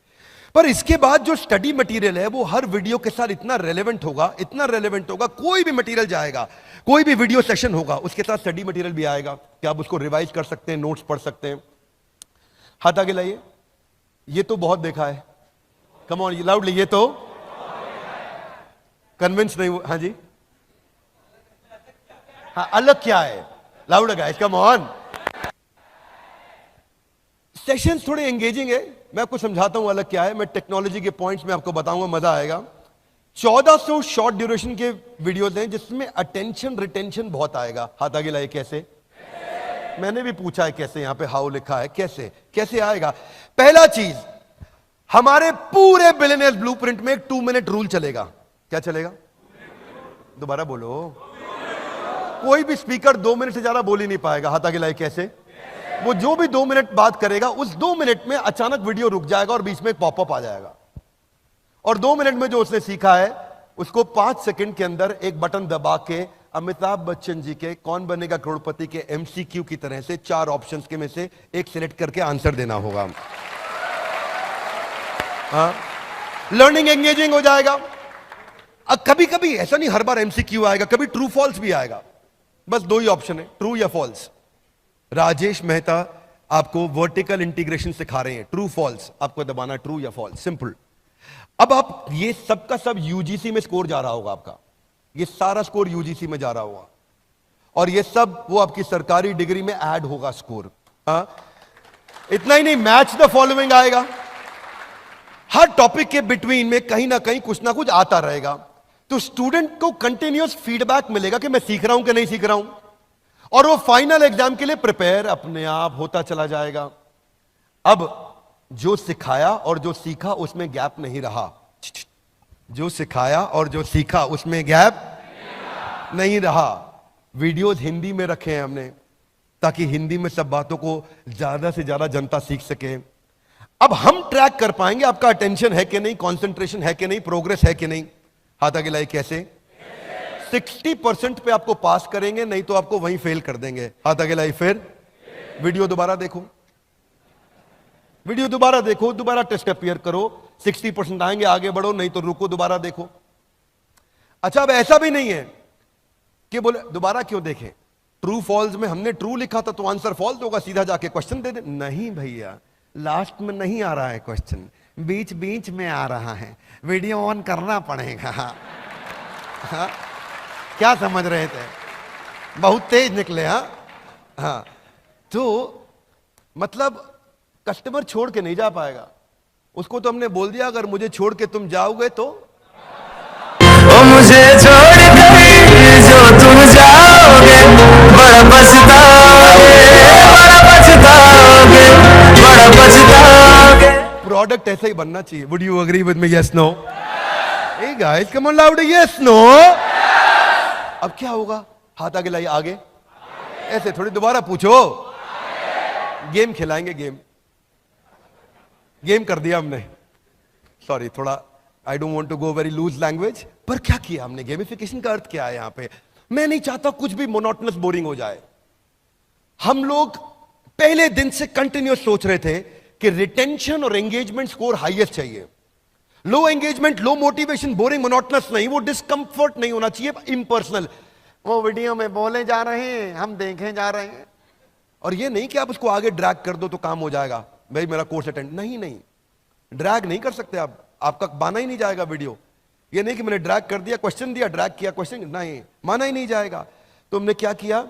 S1: पर इसके बाद जो स्टडी मटेरियल है वो हर वीडियो के साथ इतना रेलेवेंट होगा, इतना रेलेवेंट होगा, कोई भी मटेरियल जाएगा, कोई भी वीडियो सेशन होगा, उसके साथ स्टडी मटेरियल भी आएगा कि आप उसको रिवाइज कर सकते हैं, नोट्स पढ़ सकते हैं। हाथ आगे लाइए। ये तो बहुत देखा है, कम ऑन लाउडली, ये तो कन्विंस नहीं हुआ। हाँ जी, हाँ अलग क्या है? Loud guys, come on. Sessions थोड़े एंगेजिंग है, मैं आपको समझाता हूं अलग क्या है। मैं टेक्नोलॉजी के पॉइंट्स में आपको बताऊंगा, मजा आएगा। 1400 शॉर्ट ड्यूरेशन के वीडियोस हैं जिसमें अटेंशन रिटेंशन बहुत आएगा। हाथ आगे लाइए। कैसे? मैंने भी पूछा है कैसे, यहां पे हाउ लिखा है, कैसे कैसे आएगा? पहला चीज, हमारे पूरे बिलियनियर्स ब्लूप्रिंट में एक 2 मिनट रूल चलेगा। क्या चलेगा? दोबारा बोलो। कोई भी स्पीकर 2 मिनट से ज्यादा बोल ही नहीं पाएगा। हाथ आगे लाइए। कैसे? वो जो भी 2 मिनट बात करेगा, उस 2 मिनट में अचानक वीडियो रुक जाएगा और बीच में एक पॉपअप आ जाएगा, और 2 मिनट में जो उसने सीखा है उसको 5 सेकंड के अंदर एक बटन दबा के अमिताभ बच्चन जी के कौन बनेगा करोड़पति के MCQ की तरह से 4 ऑप्शंस के में से एक सिलेक्ट करके आंसर देना होगा। हाँ, लर्निंग एंगेजिंग हो जाएगा। अब कभी कभी ऐसा नहीं हर बार MCQ आएगा, कभी ट्रू फॉल्स भी आएगा। बस 2 ही ऑप्शन है, ट्रू या फॉल्स। राजेश मेहता आपको वर्टिकल इंटीग्रेशन सिखा रहे हैं, ट्रू फॉल्स आपको दबाना, ट्रू या फॉल्स, सिंपल। अब आप ये सब का सब UGC में स्कोर जा रहा होगा आपका, ये सारा स्कोर UGC में जा रहा होगा, और ये सब वो आपकी सरकारी डिग्री में ऐड होगा स्कोर। इतना ही नहीं, मैच द फॉलोइंग आएगा। हर टॉपिक के बिटवीन में कहीं ना कहीं कुछ ना कुछ आता रहेगा, तो स्टूडेंट को कंटिन्यूअस फीडबैक मिलेगा कि मैं सीख रहा हूं कि नहीं सीख रहा हूं, और वो फाइनल एग्जाम के लिए प्रिपेयर अपने आप होता चला जाएगा। अब जो सिखाया और जो सीखा उसमें गैप नहीं रहा, जो सिखाया और जो सीखा उसमें गैप नहीं रहा। वीडियोस हिंदी में रखे हैं हमने ताकि हिंदी में सब बातों को ज्यादा से ज्यादा जनता सीख सके। अब हम ट्रैक कर पाएंगे आपका अटेंशन है कि नहीं, कंसंट्रेशन है कि नहीं, प्रोग्रेस है कि नहीं। हाथ आगे लाइए। कैसे? 60% पे आपको पास करेंगे, नहीं तो आपको वहीं फेल कर देंगे। हाथ आगे लाइए। फिर वीडियो दोबारा देखो, वीडियो दोबारा देखो, दोबारा टेस्ट अपीयर करो, 60% आएंगे, आगे बढ़ो, नहीं तो रुको, दोबारा देखो। अच्छा, अब ऐसा भी नहीं है कि बोले दोबारा क्यों देखें, ट्रू फॉल्स में हमने ट्रू लिखा था तो आंसर फॉल्स होगा, सीधा जाके क्वेश्चन दे दे। नहीं भैया, लास्ट में नहीं आ रहा है क्वेश्चन, बीच बीच में आ रहा है, वीडियो ऑन करना पड़ेगा। हाँ? क्या समझ रहे थे? बहुत तेज निकले। हाँ, तो मतलब कस्टमर छोड़ के नहीं जा पाएगा, उसको तो हमने बोल दिया अगर मुझे छोड़ के तुम जाओगे तो
S2: मुझे छोड़ कर जो तुम जाओगे बड़ा पछताओगे, बड़ा पछताओगे, बड़ा पछताओगे।
S1: प्रोडक्ट ऐसा ही बनना चाहिए। Would you agree with me? Yes no? Hey guys, come on loud, yes no? अब क्या होगा? हाथ आगे लाइए। आगे ऐसे थोड़ी, दोबारा पूछो। गेम खिलाएंगे, गेम कर दिया हमने। सॉरी, थोड़ा I don't want to go very loose language, पर क्या किया हमने? गेमिफिकेशन का अर्थ क्या है यहां पे? मैं नहीं चाहता कुछ भी मोनोटोनस बोरिंग हो जाए। हम लोग पहले दिन से कंटिन्यूस सोच रहे थे कि रिटेंशन और एंगेजमेंट स्कोर हाईएस्ट चाहिए। Low engagement, low motivation, boring, monotonous नहीं, वो डिस्कंफर्ट नहीं होना चाहिए, इम्पर्सनल। वो वीडियो में बोले जा रहे हैं, हम देखे जा रहे हैं, और ये नहीं कि आप उसको आगे ड्रैग कर दो तो काम हो जाएगा, भाई मेरा कोर्स अटेंड। नहीं नहीं, ड्रैग नहीं कर सकते आप, आपका माना ही नहीं जाएगा वीडियो। ये नहीं कि मैंने ड्रैग कर दिया, क्वेश्चन दिया, ड्रैग किया क्वेश्चन, नहीं, माना ही नहीं जाएगा। तो हमने क्या किया?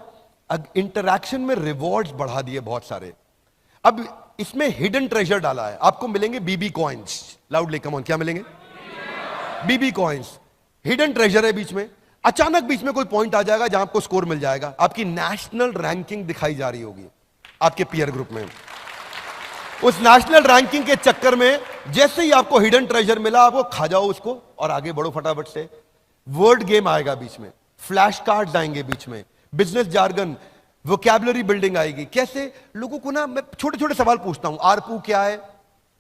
S1: इंटरैक्शन में रिवॉर्ड्स बढ़ा दिए बहुत सारे। अब इसमें हिडन ट्रेजर डाला है, आपको मिलेंगे बीबी कॉइन्स। लाउडली कम ऑन, क्या मिलेंगे? बीबी कॉइन्स। हिडन ट्रेजर है बीच में। अचानक बीच में कोई पॉइंट आ जाएगा जहां आपको स्कोर मिल जाएगा, आपकी नेशनल रैंकिंग दिखाई जा रही होगी आपके पीयर ग्रुप में। उस नेशनल रैंकिंग के चक्कर में जैसे ही आपको हिडन ट्रेजर मिला, आपको खा जाओ उसको और आगे बढ़ो फटाफट से। वर्ड गेम आएगा बीच में, फ्लैश कार्ड्स आएंगे बीच में, बिजनेस जार्गन, वोकैबुलरी बिल्डिंग आएगी। कैसे लोगों को ना, मैं छोटे छोटे सवाल पूछता हूं। आरपू क्या है?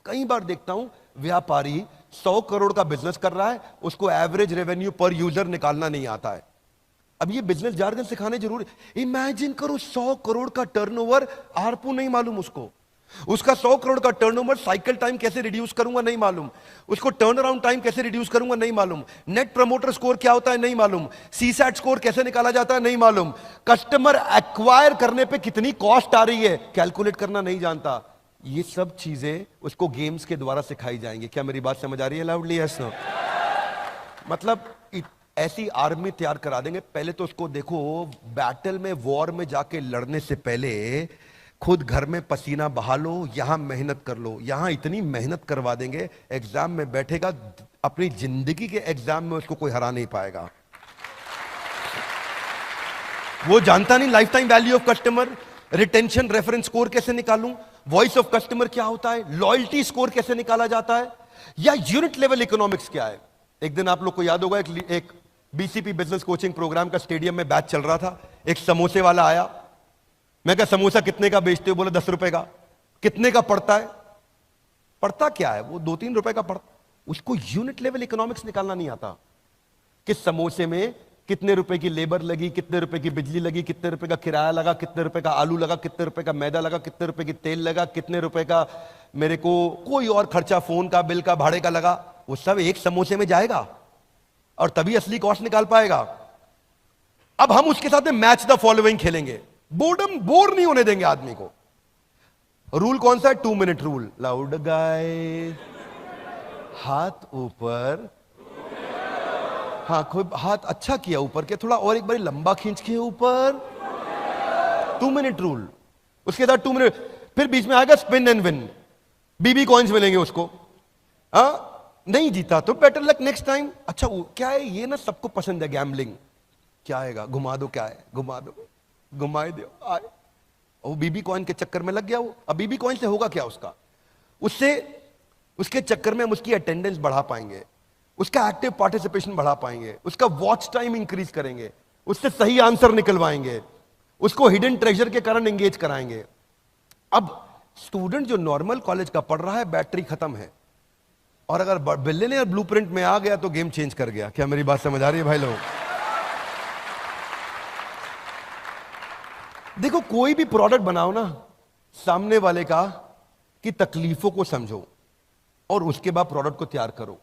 S1: कई बार देखता हूं व्यापारी 100 करोड़ का बिजनेस कर रहा है, उसको एवरेज रेवेन्यू पर यूजर निकालना नहीं आता है। अब ये बिजनेस जार्गन सिखाने जरूरी। इमेजिन करो 100 करोड़ का टर्नओवर, आरपू नहीं मालूम उसको। उसका 100 करोड़ का टर्नओवर, साइकिल टाइम कैसे रिड्यूस करूंगा नहीं मालूम, उसको टर्न अराउंड टाइम कैसे रिड्यूस करूंगा नहीं मालूम, नेट प्रमोटर स्कोर क्या होता है नहीं मालूम, सीसैट स्कोर कैसे निकाला जाता है नहीं मालूम, कस्टमर एक्वायर करने पे कितनी कॉस्ट आ रही है कैलकुलेट करना नहीं जानता। ये सब चीजें उसको गेम्स के द्वारा सिखाई जाएंगी। क्या मेरी बात समझ आ रही है? Loudly yes no. मतलब ऐसी आर्मी तैयार करा देंगे। पहले तो उसको देखो, बैटल में, वॉर में जाके लड़ने से पहले खुद घर में पसीना बहा लो, यहां मेहनत कर लो। यहां इतनी मेहनत करवा देंगे, एग्जाम में बैठेगा, अपनी जिंदगी के एग्जाम में उसको कोई हरा नहीं पाएगा। वो जानता नहीं life time value of customer, retention reference score कैसे निकालूं, वॉइस ऑफ कस्टमर क्या होता है, लॉयल्टी स्कोर कैसे निकाला जाता है, या यूनिट लेवल इकोनॉमिक्स क्या है। एक दिन आप लोग को याद होगा, एक बीसीपी बिजनेस कोचिंग प्रोग्राम का स्टेडियम में बैच चल रहा था। एक समोसे वाला आया, मैं कहा समोसा कितने का बेचते हो? बोले 10 रुपए का। कितने का पड़ता है? पड़ता क्या है? वो 2-3 रुपए का पड़ता। उसको यूनिट लेवल इकोनॉमिक्स निकालना नहीं आता कि समोसे में कितने रुपए की लेबर लगी, कितने रुपए की बिजली लगी, कितने रुपए का किराया लगा, कितने रुपए का आलू लगा, कितने रुपए का मैदा लगा, कितने रुपए की तेल लगा, कितने रुपए का मेरे को कोई और खर्चा, फोन का बिल का, भाड़े का लगा। वो सब एक समोसे में जाएगा और तभी असली कॉस्ट निकाल पाएगा। अब हम उसके साथ मैच द फॉलोइंग खेलेंगे। बोर्डम, बोर नहीं होने देंगे आदमी को। रूल कौन सा है? 2 मिनट रूल। लाउड गाइस, हाथ ऊपर। हाँ, कोई हाथ अच्छा किया ऊपर के, थोड़ा और एक बार लंबा खींच के ऊपर। 2 मिनट रूल। उसके बाद 2 मिनट, फिर बीच में आएगा spin and win, BB coins मिलेंगे उसको। नहीं जीता तो बेटर लक नेक्स्ट टाइम। अच्छा क्या है ये ना, सबको पसंद है गैम्बलिंग। क्या आएगा? घुमा दो। क्या है? घुमा दो, घुमाए दो, आए। वो बीबी कॉइन के चक्कर में लग गया वो। अब बीबी कॉइन से होगा क्या उसका? उससे, उसके चक्कर में हम उसकी अटेंडेंस बढ़ा पाएंगे, उसका एक्टिव पार्टिसिपेशन बढ़ा पाएंगे, उसका वॉच टाइम इंक्रीज करेंगे, उससे सही आंसर निकलवाएंगे, उसको हिडन ट्रेजर के कारण एंगेज कराएंगे। अब स्टूडेंट जो नॉर्मल कॉलेज का पढ़ रहा है, बैटरी खत्म है, और अगर बिलियनियर ब्लूप्रिंट में आ गया तो गेम चेंज कर गया। क्या मेरी बात समझ आ रही है भाई लोग? देखो, कोई भी प्रोडक्ट बनाओ ना, सामने वाले का की तकलीफों को समझो और उसके बाद प्रोडक्ट को तैयार करो।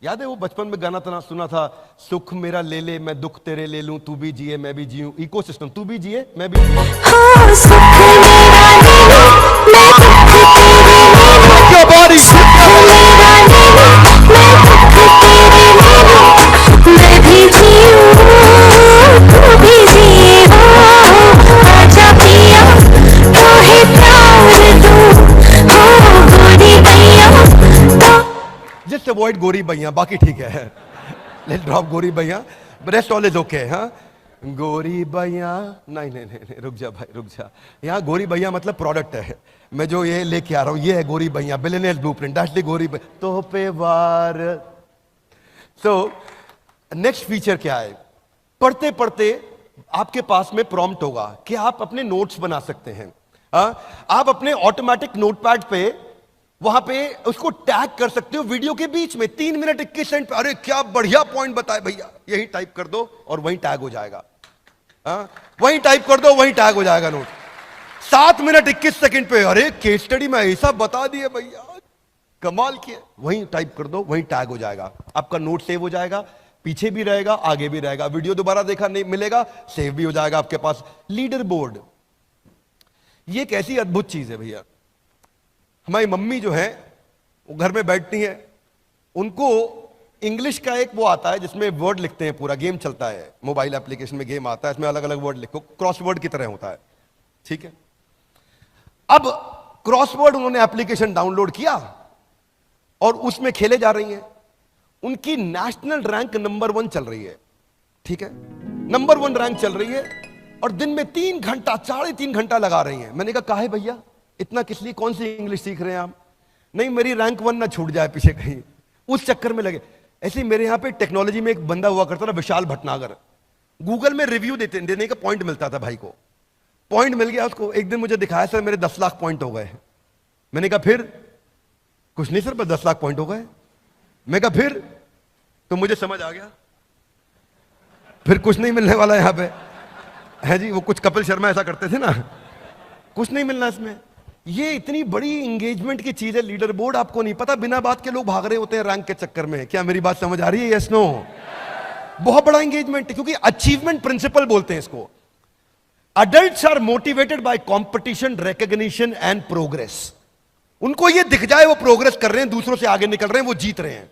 S1: याद है वो बचपन में गाना तना सुना था, सुख मेरा ले ले मैं दुख तेरे ले लूं, तू भी जिए मैं भी जीऊं, इकोसिस्टम, तू भी जिए मैं भी जीऊं।
S2: हाँ, सुख मेरा ले लो, मैं दुख तेरे ले लूं।
S1: क्या बॉडी,
S2: सुख मेरा ले लो, मैं दुख तेरे ले लूं। मैं भी जीऊं, तू भी जिए हो। आजा पिया, तोहे प्यार दूं, हो गोरी भैया तो।
S1: जस्ट अवॉइड गोरी भैया, बाकी ठीक है। लेट्स ड्रॉप गोरी भैया, रेस्ट ऑल इज ओके। हाँ, गोरी भैया, नहीं नहीं नहीं, रुक जा भाई, रुक जा। यहाँ गोरी भैया मतलब प्रोडक्ट है। मैं जो ये लेके आ रहा हूँ, ये है गोरी भैया, बिलियनियर ब्लूप्रिंट, दैट्स द गोरी भैया। तो पे वार। सो नेक्स्ट फीचर क्या है? पढ़ते पढ़ते आपके पास में प्रॉम्प्ट होगा कि आप अपने नोट्स बना सकते हैं। आप अपने ऑटोमेटिक नोटपैड पे वहां पे उसको टैग कर सकते हो वीडियो के बीच में। 3 मिनट 21 सेकंड पे, अरे क्या बढ़िया पॉइंट बताए भैया, यही टाइप कर दो और वहीं टैग हो जाएगा। वहीं टाइप कर दो, वहीं टैग हो जाएगा नोट। 7 मिनट 21 सेकंड पे, अरे केस स्टडी में ऐसा बता दिए भैया, कमाल किए, वहीं टाइप कर दो, वहीं टैग हो जाएगा। आपका नोट सेव हो जाएगा, पीछे भी रहेगा, आगे भी रहेगा। वीडियो दोबारा देखा नहीं मिलेगा, सेव भी हो जाएगा आपके पास। लीडर बोर्ड, ये एक ऐसी अद्भुत चीज है भैया। हमारी मम्मी जो है वो घर में बैठती है, उनको इंग्लिश का एक वो आता है जिसमें वर्ड लिखते हैं, पूरा गेम चलता है, मोबाइल एप्लीकेशन में गेम आता है, इसमें अलग अलग वर्ड लिखो, क्रॉसवर्ड की तरह होता है, ठीक है। अब क्रॉसवर्ड उन्होंने एप्लीकेशन डाउनलोड किया और उसमें खेले जा रही हैं। उनकी नेशनल रैंक नंबर 1 चल रही है, ठीक है, नंबर 1 रैंक चल रही है, और दिन में 3 घंटा 3.5 घंटा लगा रही हैं। मैंने कहा काहे भैया इतना किस लिए, कौन सी इंग्लिश सीख रहे हैं आप? नहीं, मेरी रैंक 1 ना छूट जाए पीछे कहीं, उस चक्कर में लगे। ऐसे ही मेरे यहां पे टेक्नोलॉजी में एक बंदा हुआ करता था, विशाल भटनागर, गूगल में रिव्यू देने का पॉइंट मिलता था भाई को, पॉइंट मिल गया उसको। एक दिन मुझे दिखाया सर मेरे 10 लाख पॉइंट हो गए। मैंने कहा फिर? कुछ नहीं सर, बस 10 लाख पॉइंट हो गए। मैं कहा फिर? तो मुझे समझ आ गया फिर कुछ नहीं मिलने वाला यहां पे है जी। वो कुछ कपिल शर्मा ऐसा करते थे ना, कुछ नहीं मिलना इसमें। ये इतनी बड़ी इंगेजमेंट की चीज है, लीडर बोर्ड, आपको नहीं पता, बिना बात के लोग भाग रहे होते हैं रैंक के चक्कर में। क्या मेरी बात समझ आ रही है? Yes no? बहुत बड़ा इंगेजमेंट है, क्योंकि अचीवमेंट प्रिंसिपल बोलते हैं इसको। Adults are motivated by competition, recognition and progress. उनको ये दिख जाए वो प्रोग्रेस कर रहे हैं, दूसरों से आगे निकल रहे हैं, वो जीत रहे हैं।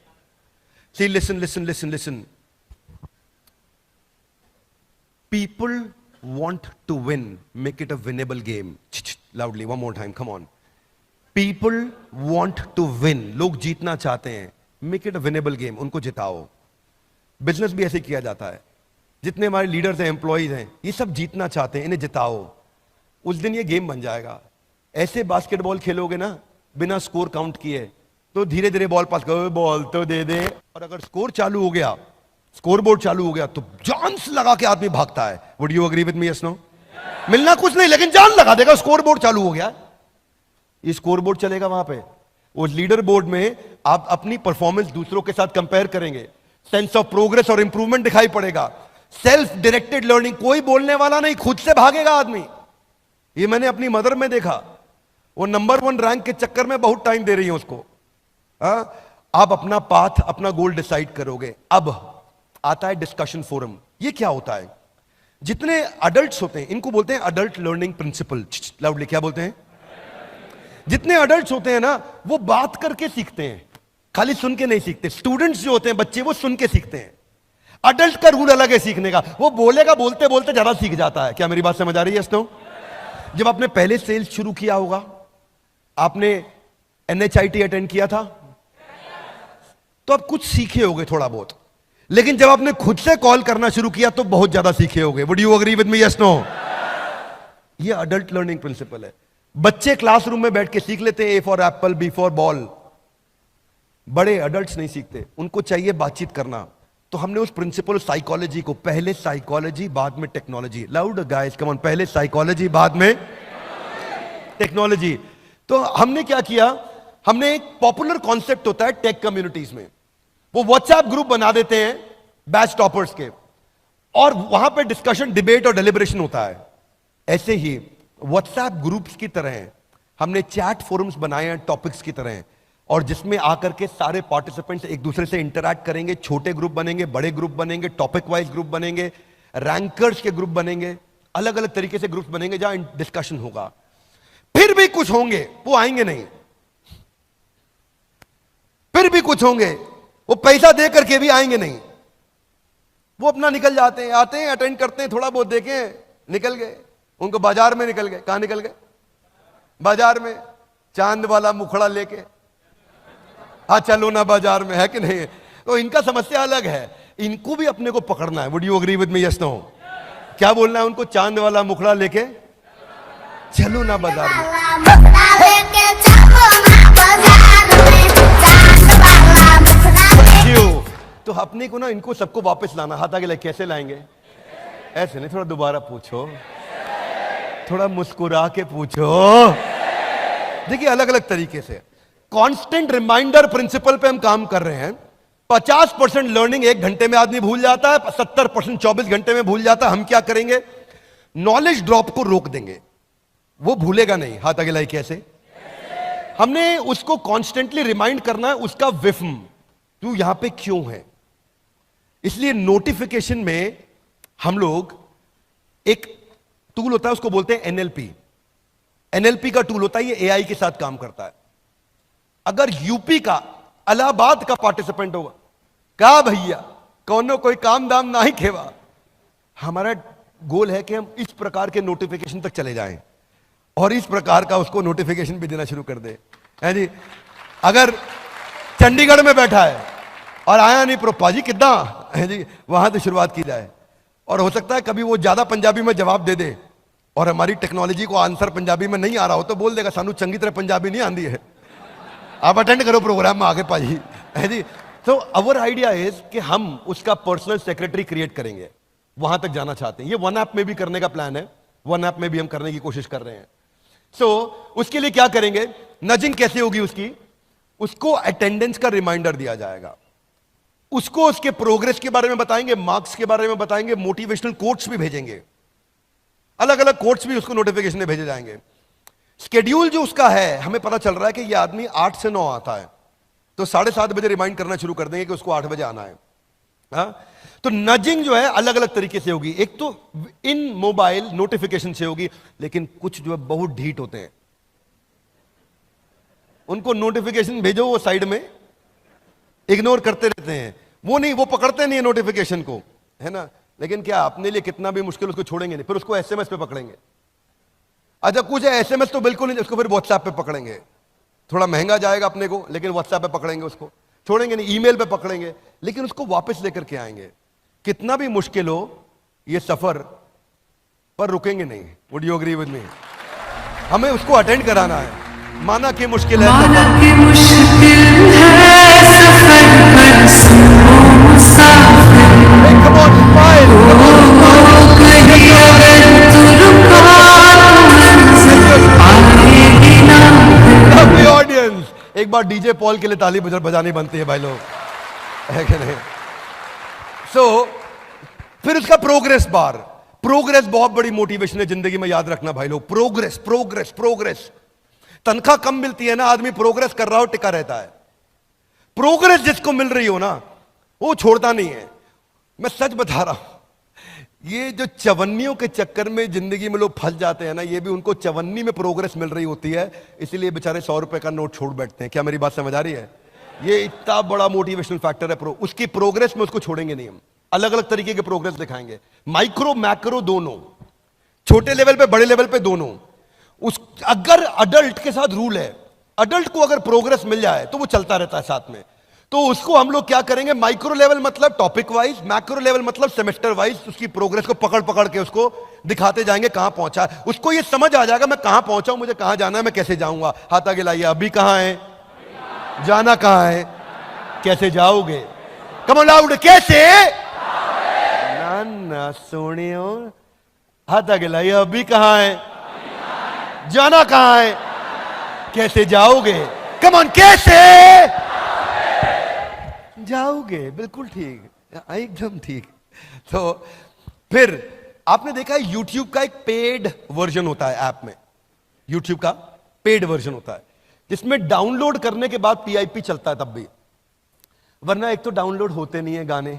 S1: See listen listen listen listen, people want to win, make it a winnable game. Loudly, one more time, come on. People want to win. लोग जीतना चाहते हैं, make it a winnable game. उनको जिताओ। बिजनेस भी ऐसे किया जाता है, जितने हमारे लीडर्स हैं, एम्प्लॉइज हैं, ये सब जीतना चाहते हैं, इन्हें जिताओ, उस दिन ये गेम बन जाएगा। ऐसे बास्केटबॉल खेलोगे ना बिना स्कोर काउंट किए, तो धीरे धीरे बॉल पास करो, बॉल तो दे दे, और अगर स्कोर चालू हो गया, स्कोर बोर्ड चालू हो गया, तो जान से लगा के आदमी भागता है। Would you agree with me? Yes no? मिलना कुछ नहीं, लेकिन जान लगा देगा, स्कोर बोर्ड चालू हो गया। ये स्कोर बोर्ड चलेगा वहां पे, उस लीडर बोर्ड में आप अपनी परफॉर्मेंस दूसरों के साथ कंपेयर करेंगे, सेंस ऑफ प्रोग्रेस और इंप्रूवमेंट दिखाई पड़ेगा। सेल्फ डायरेक्टेड लर्निंग, कोई बोलने वाला नहीं, खुद से भागेगा आदमी। ये मैंने अपनी मदर में देखा, वो नंबर 1 रैंक के चक्कर में बहुत टाइम दे रही है उसको। आप अपना पाथ, अपना गोल डिसाइड करोगे। अब आता है डिस्कशन फोरम। ये क्या होता है? जितने अडल्ट्स होते हैं, इनको बोलते हैं अडल्ट लर्निंग प्रिंसिपल। लाउडली, क्या बोलते हैं? जितने अडल्ट्स होते हैं ना, वो बात करके सीखते हैं, खाली सुन के नहीं सीखते। स्टूडेंट्स जो होते हैं, बच्चे, वो सुन के सीखते हैं। अडल्ट का रूल अलग है सीखने का, वो बोलेगा, बोलते बोलते ज्यादा सीख जाता है। क्या मेरी बात समझ आ रही है? नो? जब आपने पहले सेल्स शुरू किया होगा, आपने NHIT अटेंड किया था, तो आप कुछ सीखे होगे थोड़ा बहुत, लेकिन जब आपने खुद से कॉल करना शुरू किया तो बहुत ज्यादा सीखे होगे। Would you agree with me? Yes no? ये अडल्ट लर्निंग प्रिंसिपल है। बच्चे क्लासरूम में बैठ के सीख लेते हैं, A for Apple, B for ball. बड़े अडल्ट्स नहीं सीखते, उनको चाहिए बातचीत करना। तो हमने उस प्रिंसिपल साइकोलॉजी को, पहले साइकोलॉजी बाद में technology, loud guys come on, पहले साइकोलॉजी बाद में टेक्नोलॉजी। तो हमने क्या किया, हमने एक पॉपुलर कॉन्सेप्ट होता है टेक कम्युनिटीज में, वो व्हाट्सएप ग्रुप बना देते हैं बैच टॉपर्स के, और वहां पे डिस्कशन, डिबेट और डेलिब्रेशन होता है। ऐसे ही व्हाट्सएप ग्रुप्स की तरह हमने चैट फोरम्स बनाए हैं टॉपिक्स की तरह, और जिसमें आकर के सारे पार्टिसिपेंट्स एक दूसरे से इंटरैक्ट करेंगे। छोटे ग्रुप बनेंगे, बड़े ग्रुप बनेंगे, टॉपिक वाइज ग्रुप बनेंगे, रैंकर्स के ग्रुप बनेंगे, अलग अलग तरीके से ग्रुप बनेंगे जहां डिस्कशन होगा। फिर भी कुछ होंगे वो आएंगे नहीं, फिर भी कुछ होंगे वो पैसा दे करके भी आएंगे नहीं, वो अपना निकल जाते हैं, आते हैं, अटेंड करते हैं, थोड़ा बहुत देखें, निकल गए। उनको बाजार में निकल गए। कहां निकल गए? बाजार में, चांद वाला मुखड़ा लेके, हाँ चलो ना बाजार में, है कि नहीं? तो इनका समस्या अलग है, इनको भी अपने को पकड़ना है। Would you agree with me? Yes no? क्या बोलना है उनको? चांद वाला मुखड़ा लेके चलो ना बाजार में। तो अपने को ना, इनको सबको वापस लाना। हाथ आगे, कैसे लाएंगे? ऐसे नहीं, थोड़ा दोबारा पूछो, थोड़ा मुस्कुरा के पूछो। देखिए अलग अलग तरीके से कांस्टेंट रिमाइंडर प्रिंसिपल पे हम काम कर रहे हैं। 50% लर्निंग 1 घंटे में आदमी भूल जाता है, 70% 24 घंटे में भूल जाता है। हम क्या करेंगे? नॉलेज ड्रॉप को रोक देंगे, वो भूलेगा नहीं। हाथ आगे लाई, कैसे? हमने उसको कॉन्स्टेंटली रिमाइंड करना है, उसका विफ्म, तू यहां पे क्यों है। इसलिए नोटिफिकेशन में हम लोग, एक टूल होता है उसको बोलते हैं NLP। NLP का टूल होता है, ये AI के साथ काम करता है। अगर यूपी का, इलाहाबाद का पार्टिसिपेंट होगा, कहा भैया कौनो कोई काम दाम ना ही खेवा। हमारा गोल है कि हम इस प्रकार के नोटिफिकेशन तक चले जाएं और इस प्रकार का उसको नोटिफिकेशन भी देना शुरू कर दे, है जी। अगर चंडीगढ़ में बैठा है और आया नहीं प्रोपा जी कितना है जी, वहां से शुरुआत की जाए। और हो सकता है कभी वो ज्यादा पंजाबी में जवाब दे दे और हमारी टेक्नोलॉजी को आंसर पंजाबी में नहीं आ रहा हो तो बोल देगा सानू चंगी तरह पंजाबी नहीं आती है, आप अटेंड करो प्रोग्राम में आगे पाजी, है जी। तो अवर आइडिया इज कि हम उसका पर्सनल सेक्रेटरी क्रिएट करेंगे, वहां तक जाना चाहते हैं। ये वन ऐप में भी करने का प्लान है, वन ऐप में भी हम करने की कोशिश कर रहे हैं। सो उसके लिए क्या करेंगे, नजिंग कैसे होगी उसकी, उसको अटेंडेंस का रिमाइंडर दिया जाएगा, उसको उसके प्रोग्रेस के बारे में बताएंगे, मार्क्स के बारे में बताएंगे, मोटिवेशनल कोट्स भी भेजेंगे, अलग अलग कोट्स भी उसको नोटिफिकेशन में भेजे जाएंगे। स्केड्यूल जो उसका है, हमें पता चल रहा है कि ये आदमी 8 से 9 आता है, तो 7:30 बजे रिमाइंड करना शुरू कर देंगे कि उसको 8 बजे आना है। हाँ? तो नजिंग जो है अलग अलग तरीके से होगी, एक तो इन मोबाइल नोटिफिकेशन से होगी, लेकिन कुछ जो है बहुत ढीठ होते हैं, उनको नोटिफिकेशन भेजो वो साइड में इग्नोर करते रहते हैं, वो नहीं, वो पकड़ते नहीं है नोटिफिकेशन को, है ना। लेकिन क्या अपने लिए कितना भी मुश्किल उसको छोड़ेंगे नहीं, फिर उसको एसएमएस पे पकड़ेंगे। अच्छा कुछ है एसएमएस तो बिल्कुल नहीं, उसको फिर व्हाट्सएप पे पकड़ेंगे, थोड़ा महंगा जाएगा अपने को, लेकिन व्हाट्सएप पे पकड़ेंगे, उसको छोड़ेंगे नहीं, ईमेल पे पकड़ेंगे, लेकिन उसको वापस लेकर के आएंगे। कितना भी मुश्किल हो ये सफर, पर रुकेंगे नहीं। Would you agree with me? हमें उसको अटेंड कराना है, माना कि मुश्किल है,
S3: माना कि मुश्किल है सफर पर सुनो मुसाफिर,
S1: come on, smile, come on,
S3: कहीं अगर तू रुका तो मंजिल आएगी ना।
S1: lovely audience, एक बार डीजे पॉल के लिए ताली बजानी बनती है भाई लोग, है कि नहीं? सो फिर उसका प्रोग्रेस बार, प्रोग्रेस बहुत बड़ी मोटिवेशन है जिंदगी में, याद रखना भाई लोग, प्रोग्रेस प्रोग्रेस प्रोग्रेस। तनख्वाह कम मिलती है ना, आदमी प्रोग्रेस कर रहा हो टिका रहता है, प्रोग्रेस जिसको मिल रही हो ना वो छोड़ता नहीं है। मैं सच बता रहा हूं, ये जो चवन्नियों के चक्कर में जिंदगी में लोग फंस जाते हैं ना, ये भी उनको चवन्नी में प्रोग्रेस मिल रही होती है, इसीलिए बेचारे 100 रुपए का नोट छोड़ बैठते हैं। क्या मेरी बात समझ आ रही है? ये इतना बड़ा मोटिवेशनल फैक्टर है उसकी प्रोग्रेस में, उसको छोड़ेंगे नहीं हम, अलग अलग तरीके के प्रोग्रेस दिखाएंगे, माइक्रो मैक्रो दोनों, छोटे लेवल पे बड़े लेवल पे दोनों। उस अगर अडल्ट के साथ रूल है, अडल्ट को अगर प्रोग्रेस मिल जाए तो वो चलता रहता है साथ में, तो उसको हम लोग क्या करेंगे, माइक्रो लेवल मतलब टॉपिक वाइज, मैक्रो लेवल मतलब सेमेस्टर वाइज, उसकी प्रोग्रेस को पकड़ पकड़ के उसको दिखाते जाएंगे कहां पहुंचा है। उसको ये समझ आ जाएगा मैं कहां पहुंचा हूं, मुझे कहां जाना है, मैं कैसे जाऊंगा। हाथ आगे लाइए, अभी कहां है, जाना कहां है, कैसे जाओगे, कम ऑन लाउड, कैसे ना ना सोनियो, हाथ आगे लाइए, अभी कहां है, जाना कहां है, कैसे जाओगे, कम ऑन, कैसे जाओगे, बिल्कुल ठीक, एकदम ठीक। तो फिर आपने देखा है YouTube का एक पेड वर्जन होता है, ऐप में YouTube का पेड वर्जन होता है जिसमें डाउनलोड करने के बाद PIP चलता है तब भी, वरना एक तो डाउनलोड होते नहीं है गाने,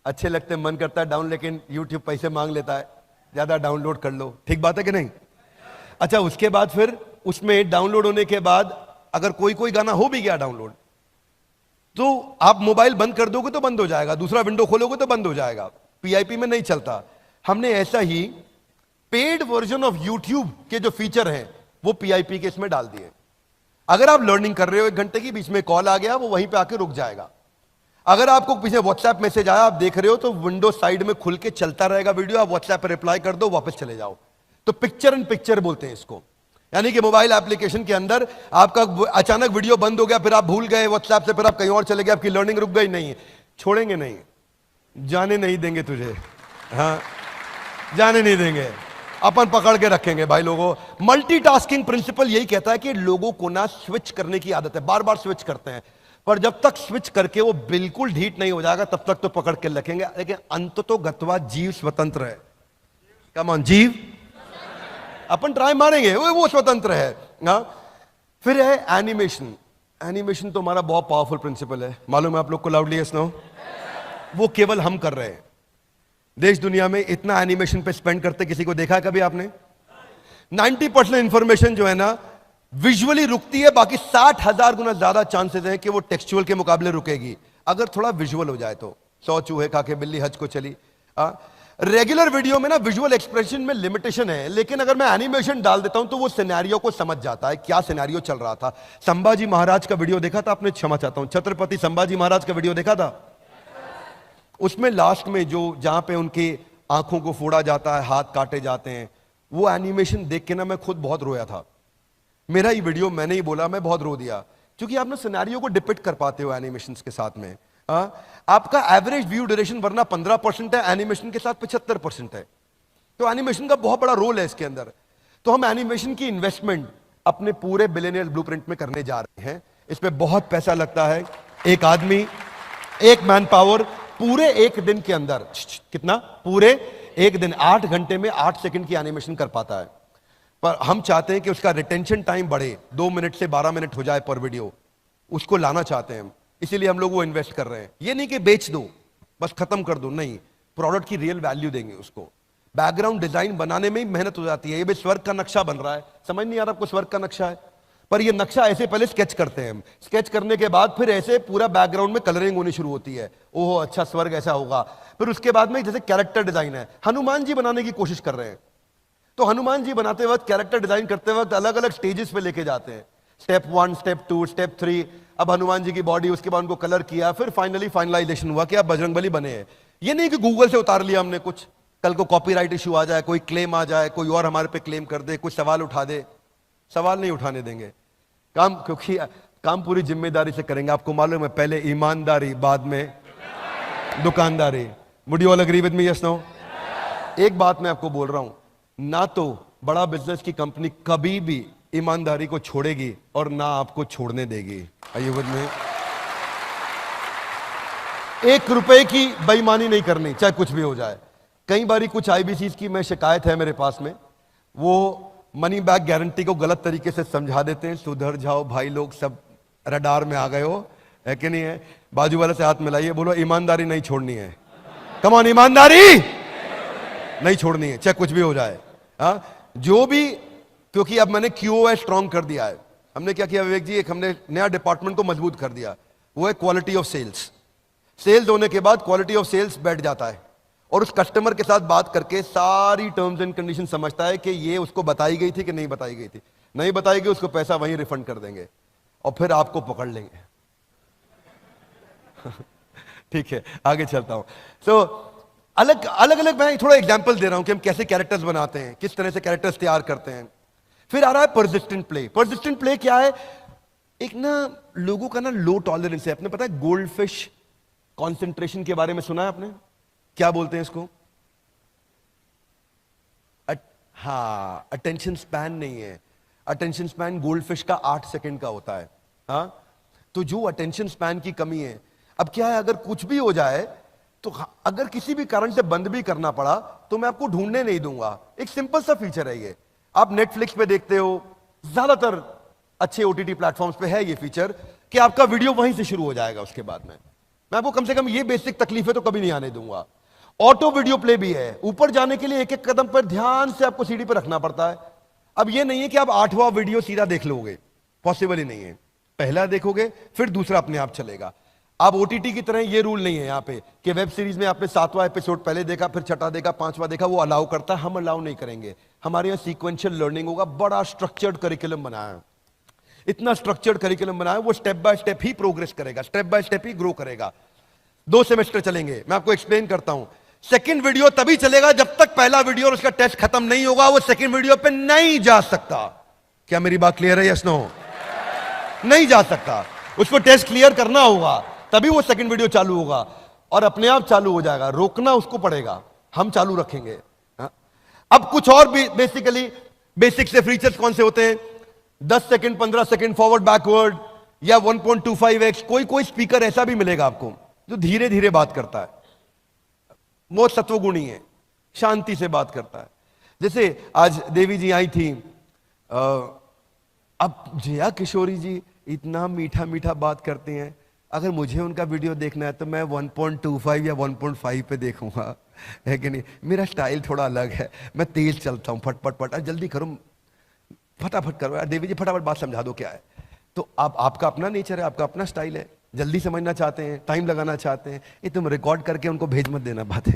S1: अच्छे लगते मन करता है डाउन, लेकिन YouTube पैसे मांग लेता है, ज्यादा डाउनलोड कर लो, ठीक बात है कि नहीं। अच्छा उसके बाद फिर उसमें डाउनलोड होने के बाद अगर कोई कोई गाना हो भी गया डाउनलोड, तो आप मोबाइल बंद कर दोगे तो बंद हो जाएगा, दूसरा विंडो खोलोगे तो बंद हो जाएगा, PIP में नहीं चलता। हमने ऐसा ही पेड वर्जन ऑफ YouTube के जो फीचर हैं वो PIP के इसमें डाल दिए। अगर आप लर्निंग कर रहे हो 1 घंटे की, बीच में कॉल आ गया, वो वहीं पे आके रुक जाएगा। अगर आपको पीछे WhatsApp मैसेज आया, आप देख रहे हो, तो विंडो साइड में खुल के चलता रहेगा वीडियो, आप WhatsApp पर रिप्लाई कर दो, वापस चले जाओ। तो पिक्चर इन पिक्चर बोलते हैं इसको, यानी कि मोबाइल एप्लीकेशन के अंदर आपका अचानक वीडियो बंद हो गया, फिर आप भूल गए WhatsApp से, फिर आप कहीं और चले गए, आपकी लर्निंग रुक गई, नहीं, छोड़ेंगे नहीं, जाने नहीं देंगे तुझे, हाँ जाने नहीं देंगे, अपन पकड़ के रखेंगे भाई लोगों। मल्टीटास्किंग प्रिंसिपल यही कहता है कि लोगों को ना स्विच करने की आदत है, बार बार स्विच करते हैं, पर जब तक स्विच करके वो बिल्कुल ढीठ नहीं हो जाएगा तब तक तो पकड़ के रखेंगे, लेकिन अंततोगत्वा जीव स्वतंत्र है। कम ऑन, जीव अपन ट्राई मारेंगे, वो स्वतंत्र है ना। फिर है एनिमेशन। एनिमेशन तो हमारा बहुत पावरफुल प्रिंसिपल है, मालूम है आप लोग को, लाउडली यस नो। वो केवल हम कर रहे हैं, देश दुनिया में इतना एनिमेशन पे स्पेंड करते किसी को देखा है कभी आपने? 90% इंफॉर्मेशन जो है ना विजुअली रुकती है, बाकी 60,000 गुना ज्यादा चांसेस है कि वो टेक्सचुअल के मुकाबले रुकेगी। अगर थोड़ा विजुअल हो जाए तो 100 चूहे खा के बिल्ली हज को चली। रेगुलर वीडियो में ना विजुअल एक्सप्रेशन में लिमिटेशन है, लेकिन अगर मैं एनिमेशन डाल देता हूं तो वो सिनेरियो को समझ जाता है, क्या सिनेरियो चल रहा था। संभाजी महाराज का वीडियो देखा था आपने? क्षमा चाहता हूं, छत्रपति संभाजी महाराज का वीडियो देखा था? उसमें लास्ट में जो जहां पे उनकी आंखों को फोड़ा जाता है, हाथ काटे जाते हैं, वो एनिमेशन देख के ना मैं खुद बहुत रोया था। मेरा ही वीडियो, मैंने ही बोला, मैं बहुत रो दिया, क्योंकि आप ना सिनेरियो को डिपिक्ट कर पाते हो एनिमेशन के साथ में। आपका एवरेज व्यू ड्यूरेशन वरना 15% है, एनिमेशन के साथ 75% है। तो एनिमेशन का बहुत बड़ा रोल है इसके अंदर। तो हम एनिमेशन की इन्वेस्टमेंट अपने पूरे बिलियनियर ब्लूप्रिंट में करने जा रहे हैं। इसमें बहुत पैसा लगता है। एक आदमी, एक मैन पावर पूरे एक दिन के अंदर, कितना? पूरे एक दिन 8 घंटे में 8 सेकंड की एनिमेशन कर पाता है। पर हम चाहते हैं कि उसका रिटेंशन टाइम बढ़े, 2 मिनट से 12 मिनट हो जाए पर वीडियो, उसको लाना चाहते हैं हम। इसीलिए हम लोग वो इन्वेस्ट कर रहे हैं। ये नहीं कि बेच दो बस खत्म कर दो, नहीं, प्रोडक्ट की रियल वैल्यू देंगे उसको। बैकग्राउंड डिजाइन बनाने में ही मेहनत हो जाती है। ये भी स्वर्ग का नक्शा बन रहा है, समझ नहीं आ रहा आपको स्वर्ग का नक्शा है, पर ये नक्शा ऐसे पहले स्केच करते हैं हम। स्केच करने के बाद फिर ऐसे पूरा बैकग्राउंड में कलरिंग होनी शुरू होती है। ओहो अच्छा स्वर्ग ऐसा होगा। फिर उसके बाद में जैसे कैरेक्टर डिजाइन है, हनुमान जी बनाने की कोशिश कर रहे हैं, तो हनुमान जी बनाते वक्त, कैरेक्टर डिजाइन करते वक्त अलग अलग स्टेजेस पे लेके जाते हैं। Step 1, step 2, step 3। अब हनुमान जी की बॉडी, उसके बाद उनको कलर किया, फिर फाइनली फाइनलाइजेशन हुआ कि अब बजरंगबली बने हैं। ये नहीं कि गूगल से उतार लिया हमने कुछ, कल को कॉपीराइट इशू आ जाए, कोई क्लेम आ जाए, कोई और हमारे पे क्लेम कर दे, कुछ सवाल उठा दे। सवाल नहीं उठाने देंगे काम, क्योंकि काम पूरी जिम्मेदारी से करेंगे। आपको मालूम है, पहले ईमानदारी, बाद में दुकानदारी। Would you all agree with me? Yes no? एक बात मैं आपको बोल रहा हूं, ना तो बड़ा बिजनेस की कंपनी कभी भी ईमानदारी को छोड़ेगी और ना आपको छोड़ने देगी। आर यू विद मी? 1 रुपए की बेईमानी नहीं करनी, चाहे कुछ भी हो जाए। कई बारी कुछ आईबीसीज की मैं शिकायत है मेरे पास में, वो मनी बैक गारंटी को गलत तरीके से समझा देते हैं। सुधर जाओ भाई लोग, सब रडार में आ गए हो, है कि नहीं है? बाजू वाले से हाथ मिलाइए, बोलो ईमानदारी नहीं छोड़नी है। कम ऑन, ईमानदारी नहीं छोड़नी है, चाहे कुछ भी हो जाए। जो भी, क्योंकि अब मैंने QoS स्ट्रॉन्ग कर दिया है। हमने क्या किया विवेक जी, एक हमने नया डिपार्टमेंट को मजबूत कर दिया, वो है क्वालिटी ऑफ सेल्स। सेल्स होने के बाद क्वालिटी ऑफ सेल्स बैठ जाता है और उस कस्टमर के साथ बात करके सारी टर्म्स एंड कंडीशन समझता है कि ये उसको बताई गई थी कि नहीं बताई गई थी। नहीं बताई गई, उसको पैसा वहीं रिफंड कर देंगे और फिर आपको पकड़ लेंगे। ठीक है, आगे चलता हूं। सो अलग अलग मैं थोड़ा एग्जांपल दे रहा हूं कि हम कैसे कैरेक्टर्स बनाते हैं, किस तरह से कैरेक्टर्स तैयार करते हैं। फिर आ रहा है परसिस्टेंट प्ले। परसिस्टेंट प्ले क्या है? एक ना लोगों का ना लो टॉलरेंस है। आपने पता है गोल्ड फिश कॉन्सेंट्रेशन के बारे में सुना है आपने? क्या बोलते हैं इसको? हाँ, अटेंशन स्पैन नहीं है। अटेंशन स्पैन गोल्ड फिश का 8 सेकंड का होता है। हाँ, तो जो अटेंशन स्पैन की कमी है, अब क्या है, अगर कुछ भी हो जाए तो अगर किसी भी कारण से बंद भी करना पड़ा तो मैं आपको ढूंढने नहीं दूंगा। एक सिंपल सा फीचर है ये। आप नेटफ्लिक्स पे देखते हो, ज्यादातर अच्छे ओटीटी प्लेटफॉर्म्स पे है ये फीचर कि आपका वीडियो वहीं से शुरू हो जाएगा। उसके बाद में मैं आपको कम से कम ये बेसिक तकलीफें तो कभी नहीं आने दूंगा। ऑटो वीडियो प्ले भी है। ऊपर जाने के लिए एक एक कदम पर ध्यान से आपको सीढ़ी पर रखना पड़ता है। अब ये नहीं है कि आप 8वां वीडियो सीधा देख लोगे, पॉसिबल ही नहीं है। पहला देखोगे फिर दूसरा अपने आप चलेगा। आप ओटीटी की तरह ये रूल नहीं है यहाँ पे कि वेब सीरीज में आपने 7वां एपिसोड पहले देखा, फिर 6ठा देखा, 5वां देखा, वो अलाउ करता है। हम अलाउ नहीं करेंगे। हमारे यहाँ सीक्वेंशियल लर्निंग होगा। बड़ा स्ट्रक्चर्ड करिकुलम बनाया है, इतना स्ट्रक्चर्ड करिकुलम बनाया है, वो स्टेप बाय स्टेप ही प्रोग्रेस करेगा, स्टेप बाय स्टेप ही ग्रो करेगा। 2 सेमेस्टर चलेंगे। मैं आपको एक्सप्लेन करता हूं। सेकंड वीडियो तभी चलेगा जब तक पहला वीडियो और उसका टेस्ट खत्म नहीं होगा। वो सेकंड वीडियो पे नहीं जा सकता। क्या मेरी बात क्लियर है? Yes no? नहीं जा सकता। उसको टेस्ट क्लियर करना होगा, तभी वो सेकंड वीडियो चालू होगा और अपने आप चालू हो जाएगा। रोकना उसको पड़ेगा, हम चालू रखेंगे। अब कुछ और भी बेसिक से फीचर्स कौन से होते हैं? 10 सेकंड, 15 सेकंड फॉरवर्ड बैकवर्ड या 1.25x। कोई स्पीकर ऐसा भी मिलेगा आपको जो धीरे धीरे बात करता है, बहुत सत्वगुणी है, शांति से बात करता है। जैसे आज देवी जी आई थी, अब जया किशोरी जी इतना मीठा मीठा बात करती हैं। अगर मुझे उनका वीडियो देखना है तो मैं 1.25 या 1.5 पे देखूंगा, है कि नहीं? मेरा स्टाइल थोड़ा अलग है, मैं तेज चलता हूं, फटफट फट, जल्दी करो, फटाफट करो। देवी जी फटाफट बात समझा दो क्या है। तो आपका अपना नेचर है, आपका अपना स्टाइल है। जल्दी समझना चाहते हैं, टाइम लगाना चाहते हैं, ये तुम रिकॉर्ड करके उनको भेज मत देना बातें।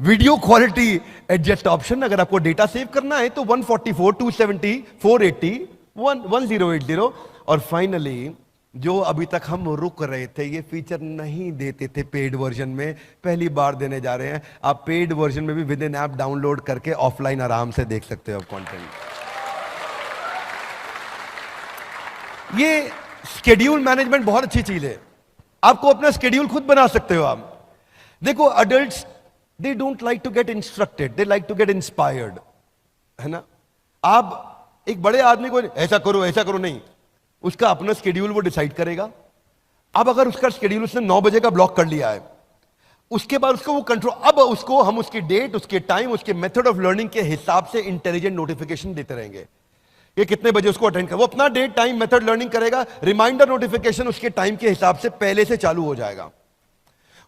S1: वीडियो क्वालिटी एडजस्ट ऑप्शन, अगर आपको डेटा सेव करना है तो 144, 270, 480, 1080। और फाइनली जो अभी तक हम रुक रहे थे, ये फीचर नहीं देते थे पेड वर्जन में, पहली बार देने जा रहे हैं। आप पेड वर्जन में भी विद इन ऐप डाउनलोड करके ऑफलाइन आराम से देख सकते हो कंटेंट। ये स्केड्यूल मैनेजमेंट बहुत अच्छी चीज है, आपको अपना स्केड्यूल खुद बना सकते हो आप। देखो adults they don't like to get instructed, they like to get inspired, है ना। आप एक बड़े आदमी को ऐसा करो नहीं, उसका अपना स्केड्यूल वो डिसाइड करेगा। अब अगर उसका स्केड्यूल उसने 9 बजे का ब्लॉक कर लिया है, उसके बाद उसको वो कंट्रोल, अब उसको हम उसकी डेट, उसके टाइम, उसके मेथड ऑफ लर्निंग के हिसाब से इंटेलिजेंट नोटिफिकेशन देते रहेंगे। ये कितने बजे उसको अटेंड कर, वो अपना डेट, टाइम, मेथड लर्निंग करेगा। रिमाइंडर नोटिफिकेशन उसके टाइम के हिसाब से पहले से चालू हो जाएगा।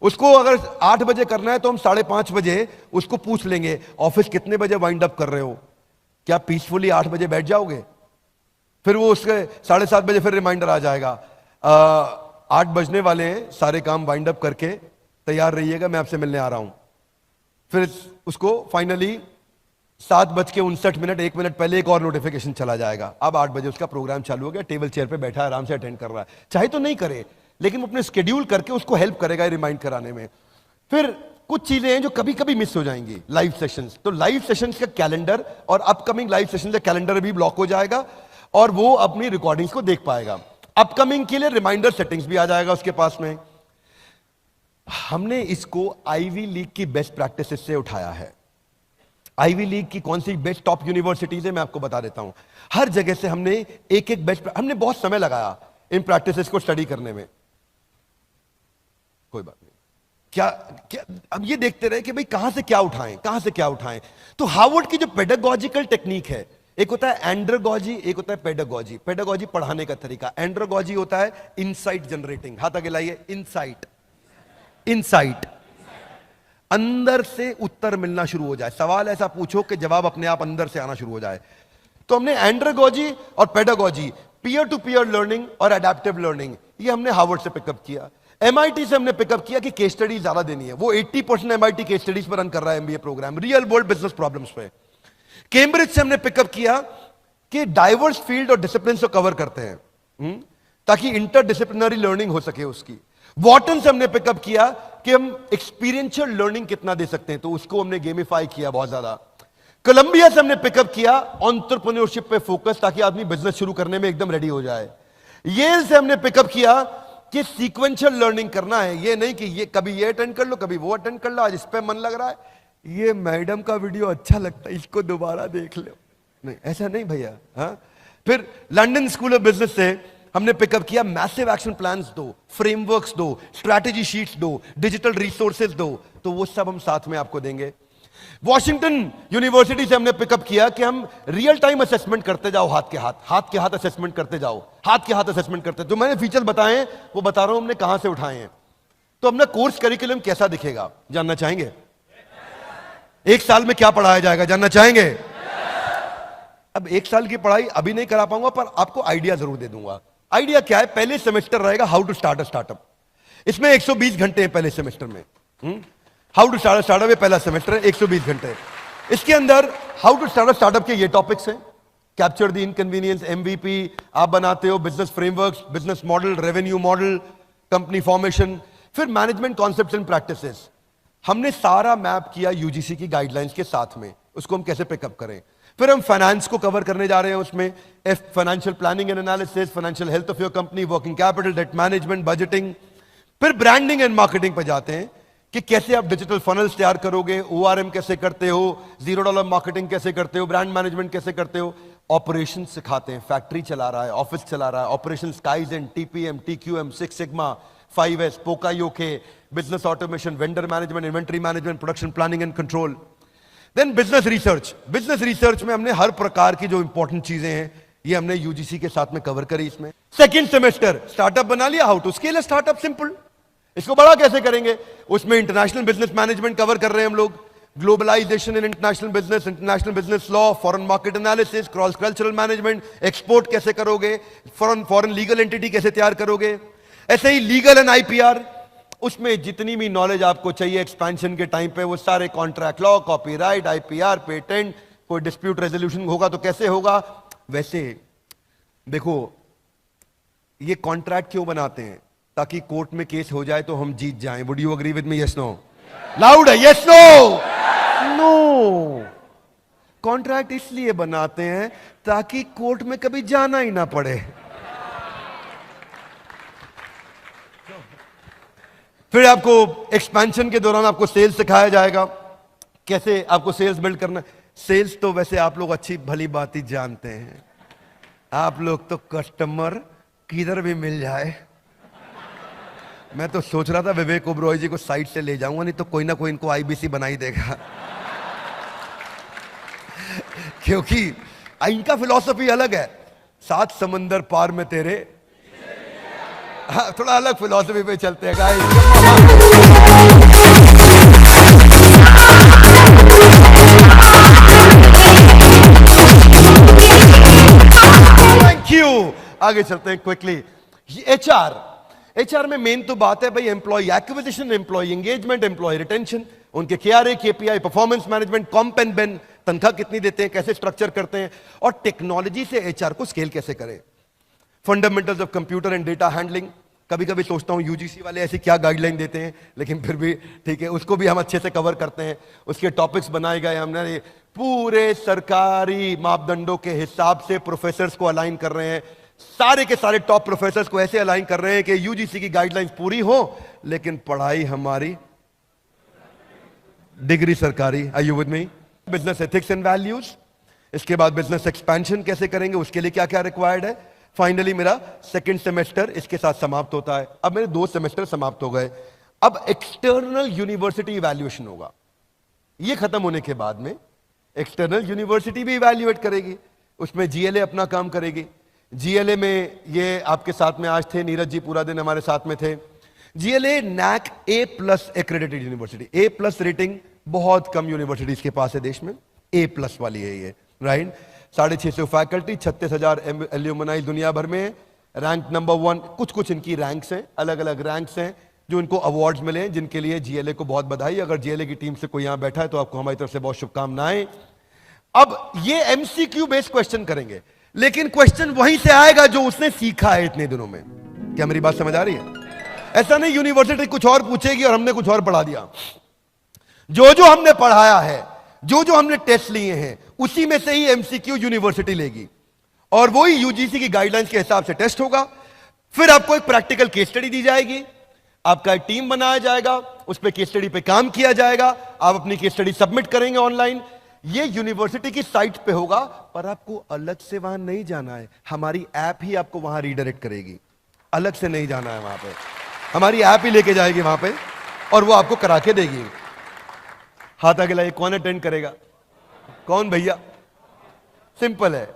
S1: उसको अगर 8 बजे करना है तो हम 5:30 बजे उसको पूछ लेंगे, ऑफिस कितने बजे वाइंड अप कर रहे हो, क्या पीसफुली 8 बजे बैठ जाओगे। फिर वो उसके 7:30 बजे फिर रिमाइंडर आ जाएगा, 8 बजने वाले हैं, सारे काम वाइंड अप करके तैयार रहिएगा, मैं आपसे मिलने आ रहा हूं। फिर उसको फाइनली 7:59, 1 मिनट पहले एक और नोटिफिकेशन चला जाएगा। अब 8 बजे उसका प्रोग्राम चालू हो गया, टेबल चेयर पे बैठा आराम से अटेंड कर रहा है। चाहे तो नहीं करे, लेकिन वो अपने स्केड्यूल करके उसको हेल्प करेगा रिमाइंड कराने में। फिर कुछ चीजें हैं जो कभी कभी मिस हो जाएंगी, लाइव सेशंस। तो लाइव सेशंस का कैलेंडर और अपकमिंग लाइव सेशन का कैलेंडर भी ब्लॉक हो जाएगा और वो अपनी रिकॉर्डिंग्स को देख पाएगा। अपकमिंग के लिए रिमाइंडर सेटिंग्स भी आ जाएगा उसके पास में। हमने इसको आईवी लीग की बेस्ट प्रैक्टिसेस से उठाया है। आईवी लीग की कौन सी बेस्ट टॉप यूनिवर्सिटीज है मैं आपको बता देता हूं। हर जगह से हमने एक बेस्ट, हमने बहुत समय लगाया इन प्रैक्टिसेस को स्टडी करने में। कोई बात नहीं, क्या अब ये देखते रहे कि भाई कहां से क्या उठाएं। तो हार्वर्ड की जो पेडागोजिकल टेक्निक है, एक होता है एंड्रोगॉजी, एक होता है पेडागोजी। पेडागोजी पढ़ाने का तरीका, एंड्रोगॉजी होता है इनसाइट जनरेटिंग। हाथ आगे लाइए, इनसाइट अंदर से उत्तर मिलना शुरू हो जाए, सवाल ऐसा पूछो कि जवाब अपने आप अंदर से आना शुरू हो जाए। तो हमने एंड्रोगॉजी और pedagogy, peer to peer learning और एडेप्टिव लर्निंग, ये हमने हार्वर्ड से पिकअप किया। एमआईटी से हमने पिकअप किया कि केस स्टडी ज्यादा देनी है। वो 80% एमआईटी केस स्टडीज पर रन कर रहा है MBA program, real world business problems पे। कैम्ब्रिज से हमने पिकअप किया कि डाइवर्स फील्ड और डिसिप्लिन को कवर करते हैं ताकि इंटरडिसिप्लिनरी लर्निंग हो सके उसकी। वॉटन से हमने पिकअप किया कि हम एक्सपीरियंशियल लर्निंग कितना दे सकते हैं, तो उसको हमने गेमिफाई किया बहुत ज्यादा। कोलंबिया से हमने पिकअप किया एंटरप्रेन्योरशिप पे फोकस, ताकि आदमी बिजनेस शुरू करने में एकदम रेडी हो जाए। येल से हमने पिकअप किया कि सीक्वेंशियल लर्निंग करना है, ये नहीं कि ये कभी ये अटेंड कर लो कभी वो अटेंड कर लो, आज इस पे मन लग रहा है, ये मैडम का वीडियो अच्छा लगता है इसको दोबारा देख लो, नहीं ऐसा नहीं भैया। हाँ, फिर लंदन स्कूल ऑफ बिजनेस से हमने पिकअप किया मैसिव एक्शन प्लान्स दो, फ्रेमवर्क्स दो, स्ट्रैटेजी शीट्स दो, डिजिटल रिसोर्सेज दो, तो वो सब हम साथ में आपको देंगे। वॉशिंगटन यूनिवर्सिटी से हमने पिकअप किया कि हम रियल टाइम असेसमेंट करते जाओ, हाथ के हाथ असेसमेंट करते जाओ, हाथ के हाथ असेसमेंट करते। जो मैंने फीचर बताए हैं वो बता रहा हूं हमने कहां से उठाए हैं। तो अपना कोर्स करिकुलम कैसा दिखेगा जानना चाहेंगे? 1 साल में क्या पढ़ाया जाएगा जानना चाहेंगे? अब 1 साल की पढ़ाई अभी नहीं करा पाऊंगा, पर आपको आइडिया जरूर दे दूंगा। आइडिया क्या है? पहले सेमेस्टर रहेगा how to start a startup. इसमें 120 घंटे हैं पहले सेमेस्टर में। How to start a startup ये पहला सेमेस्टर है, 120 घंटे। इसके अंदर how to start a startup के ये टॉपिक्स हैं, कैप्चर द इनकन्वीनियंस, एमवीपी आप बनाते हो, business frameworks, business model, revenue model, company formation, फिर मैनेजमेंट कॉन्सेप्ट्स एंड प्रैक्टिसेस। हमने सारा मैप किया यूजीसी की गाइडलाइंस के साथ में, उसको हम कैसे पिकअप करें। फिर हम फाइनेंस को कवर करने जा रहे हैं, उसमें financial planning and analysis, financial health of your company, working capital, debt management, budgeting. फिर ब्रांडिंग एंड मार्केटिंग पर जाते हैं कि कैसे आप डिजिटल फनल्स तैयार करोगे, ओआरएम कैसे करते हो, $0 मार्केटिंग कैसे करते हो, ब्रांड मैनेजमेंट कैसे करते हो। ऑपरेशन सिखाते हैं, फैक्ट्री चला रहा है, ऑफिस चला रहा है, operation kaizen, TPM, TQM, 6 sigma, 5S, poka yoke, business automation, vendor management, inventory management, production planning and control. Then business research. Business research में हमने हर प्रकार की जो इंपॉर्टेंट चीजें हैं ये हमने यूजीसी के साथ में कवर करी। इसमें सेकंड सेमेस्टर स्टार्टअप बना लिया, how to scale a startup, simple. इसको बड़ा कैसे करेंगे, उसमें इंटरनेशनल बिजनेस मैनेजमेंट कवर कर रहे हैं हम लोग, globalisation in international business law, foreign market analysis, cross cultural management, export कैसे करोगे, फॉरेन लीगल एंटिटी कैसे तैयार करोगे, ऐसे ही लीगल एंड आईपीआर, उसमें जितनी भी नॉलेज आपको चाहिए एक्सपेंशन के टाइम पे, वो सारे contract law, copyright, IPR, patent, कोई डिस्प्यूट रेजोल्यूशन होगा तो कैसे होगा। वैसे देखो, ये कॉन्ट्रैक्ट क्यों बनाते हैं? ताकि कोर्ट में केस हो जाए तो हम जीत जाएं। Would you agree with me? Yes no? Loud है, यस नो? नो। कॉन्ट्रैक्ट इसलिए बनाते हैं ताकि कोर्ट में कभी जाना ही ना पड़े। फिर आपको एक्सपेंशन के दौरान आपको सेल्स सिखाया जाएगा, कैसे आपको सेल्स बिल्ड करना। सेल्स तो वैसे आप लोग अच्छी भली बात ही जानते हैं, आप लोग तो कस्टमर किधर भी मिल जाए। मैं तो सोच रहा था विवेक ओबरॉय जी को साइड से ले जाऊंगा, नहीं तो कोई ना कोई इनको आईबीसी बना ही देगा। क्योंकि इनका फिलॉसफी अलग है, 7 समंदर पार में तेरे। हाँ, थोड़ा अलग फिलॉसफी पे चलते हैं गाइस। Thank you. आगे चलते हैं क्विकली। एचआर में मेन तो बात है भाई employ acquisition, employ engagement, employ retention, उनके KRA, KPI, performance management, comp and ben, तनख्वाह कितनी देते हैं, कैसे स्ट्रक्चर करते हैं, और टेक्नोलॉजी से एचआर को स्केल कैसे करें। Fundamentals of computer and data handling. कभी कभी सोचता हूं यूजीसी वाले ऐसी क्या गाइडलाइन देते हैं, लेकिन फिर भी ठीक है, उसको भी हम अच्छे से कवर करते हैं। उसके टॉपिक्स बनाए गए हमने, पूरे सरकारी मापदंडों के हिसाब से प्रोफेसर्स को अलाइन कर रहे हैं। सारे के सारे टॉप प्रोफेसर्स को ऐसे अलाइन कर रहे हैं कि यूजीसी की गाइडलाइंस पूरी हो, लेकिन पढ़ाई हमारी, डिग्री सरकारी। Are you with me? Business ethics and values. इसके बाद बिजनेस एक्सपेंशन कैसे करेंगे, उसके लिए क्या क्या रिक्वायर्ड है। फाइनली मेरा सेकंड सेमेस्टर इसके साथ समाप्त होता है। अब मेरे 2 सेमेस्टर समाप्त हो गए। अब एक्सटर्नल यूनिवर्सिटी इवैल्यूएशन होगा। ये खत्म होने के बाद में एक्सटर्नल यूनिवर्सिटी भी इवैल्यूएट करेगी, उसमें जीएलए अपना काम करेगी। जीएलए में ये आपके साथ में आज थे, नीरज जी पूरा दिन हमारे साथ में थे। GLA NAAC A+ accredited university. A+ rating बहुत कम यूनिवर्सिटीज के पास है देश में, A+ वाली है ये, राइट। 650 फैकल्टी, 36,000 एल्यूमनाई दुनिया भर में, रैंक नंबर 1। कुछ इनकी रैंक्स हैं, अलग अलग रैंक्स हैं जो इनको अवार्ड्स मिले हैं, जिनके लिए जीएलए को बहुत बधाई। अगर जीएलए की टीम से कोई यहां बैठा है तो आपको हमारी तरफ से बहुत शुभकामनाएं। अब ये एमसीक्यू बेस्ड क्वेश्चन करेंगे, लेकिन क्वेश्चन वहीं से आएगा जो उसने सीखा है इतने दिनों में। क्या मेरी बात समझ आ रही है? ऐसा नहीं यूनिवर्सिटी कुछ और पूछेगी और हमने कुछ और पढ़ा दिया। जो हमने पढ़ाया है, जो हमने टेस्ट लिए हैं, उसी में से ही एमसीक्यू यूनिवर्सिटी लेगी, और वही यूजीसी की गाइडलाइंस के हिसाब से टेस्ट होगा। फिर आपको एक प्रैक्टिकल केस स्टडी दी जाएगी, आपका एक टीम बनाया जाएगा, उस पर केस स्टडी पे काम किया जाएगा, आप अपनी केस स्टडी सबमिट करेंगे ऑनलाइन। ये यूनिवर्सिटी की साइट पे होगा, पर आपको अलग से वहां नहीं जाना है। हमारी ऐप ही आपको वहां रीडायरेक्ट करेगी, अलग से नहीं जाना है वहां पे। हमारी ऐप ही लेके जाएगी वहां पे और वो आपको करा के देगी। हाथ आगे लाइए, कौन अटेंड करेगा? कौन भैया? सिंपल है,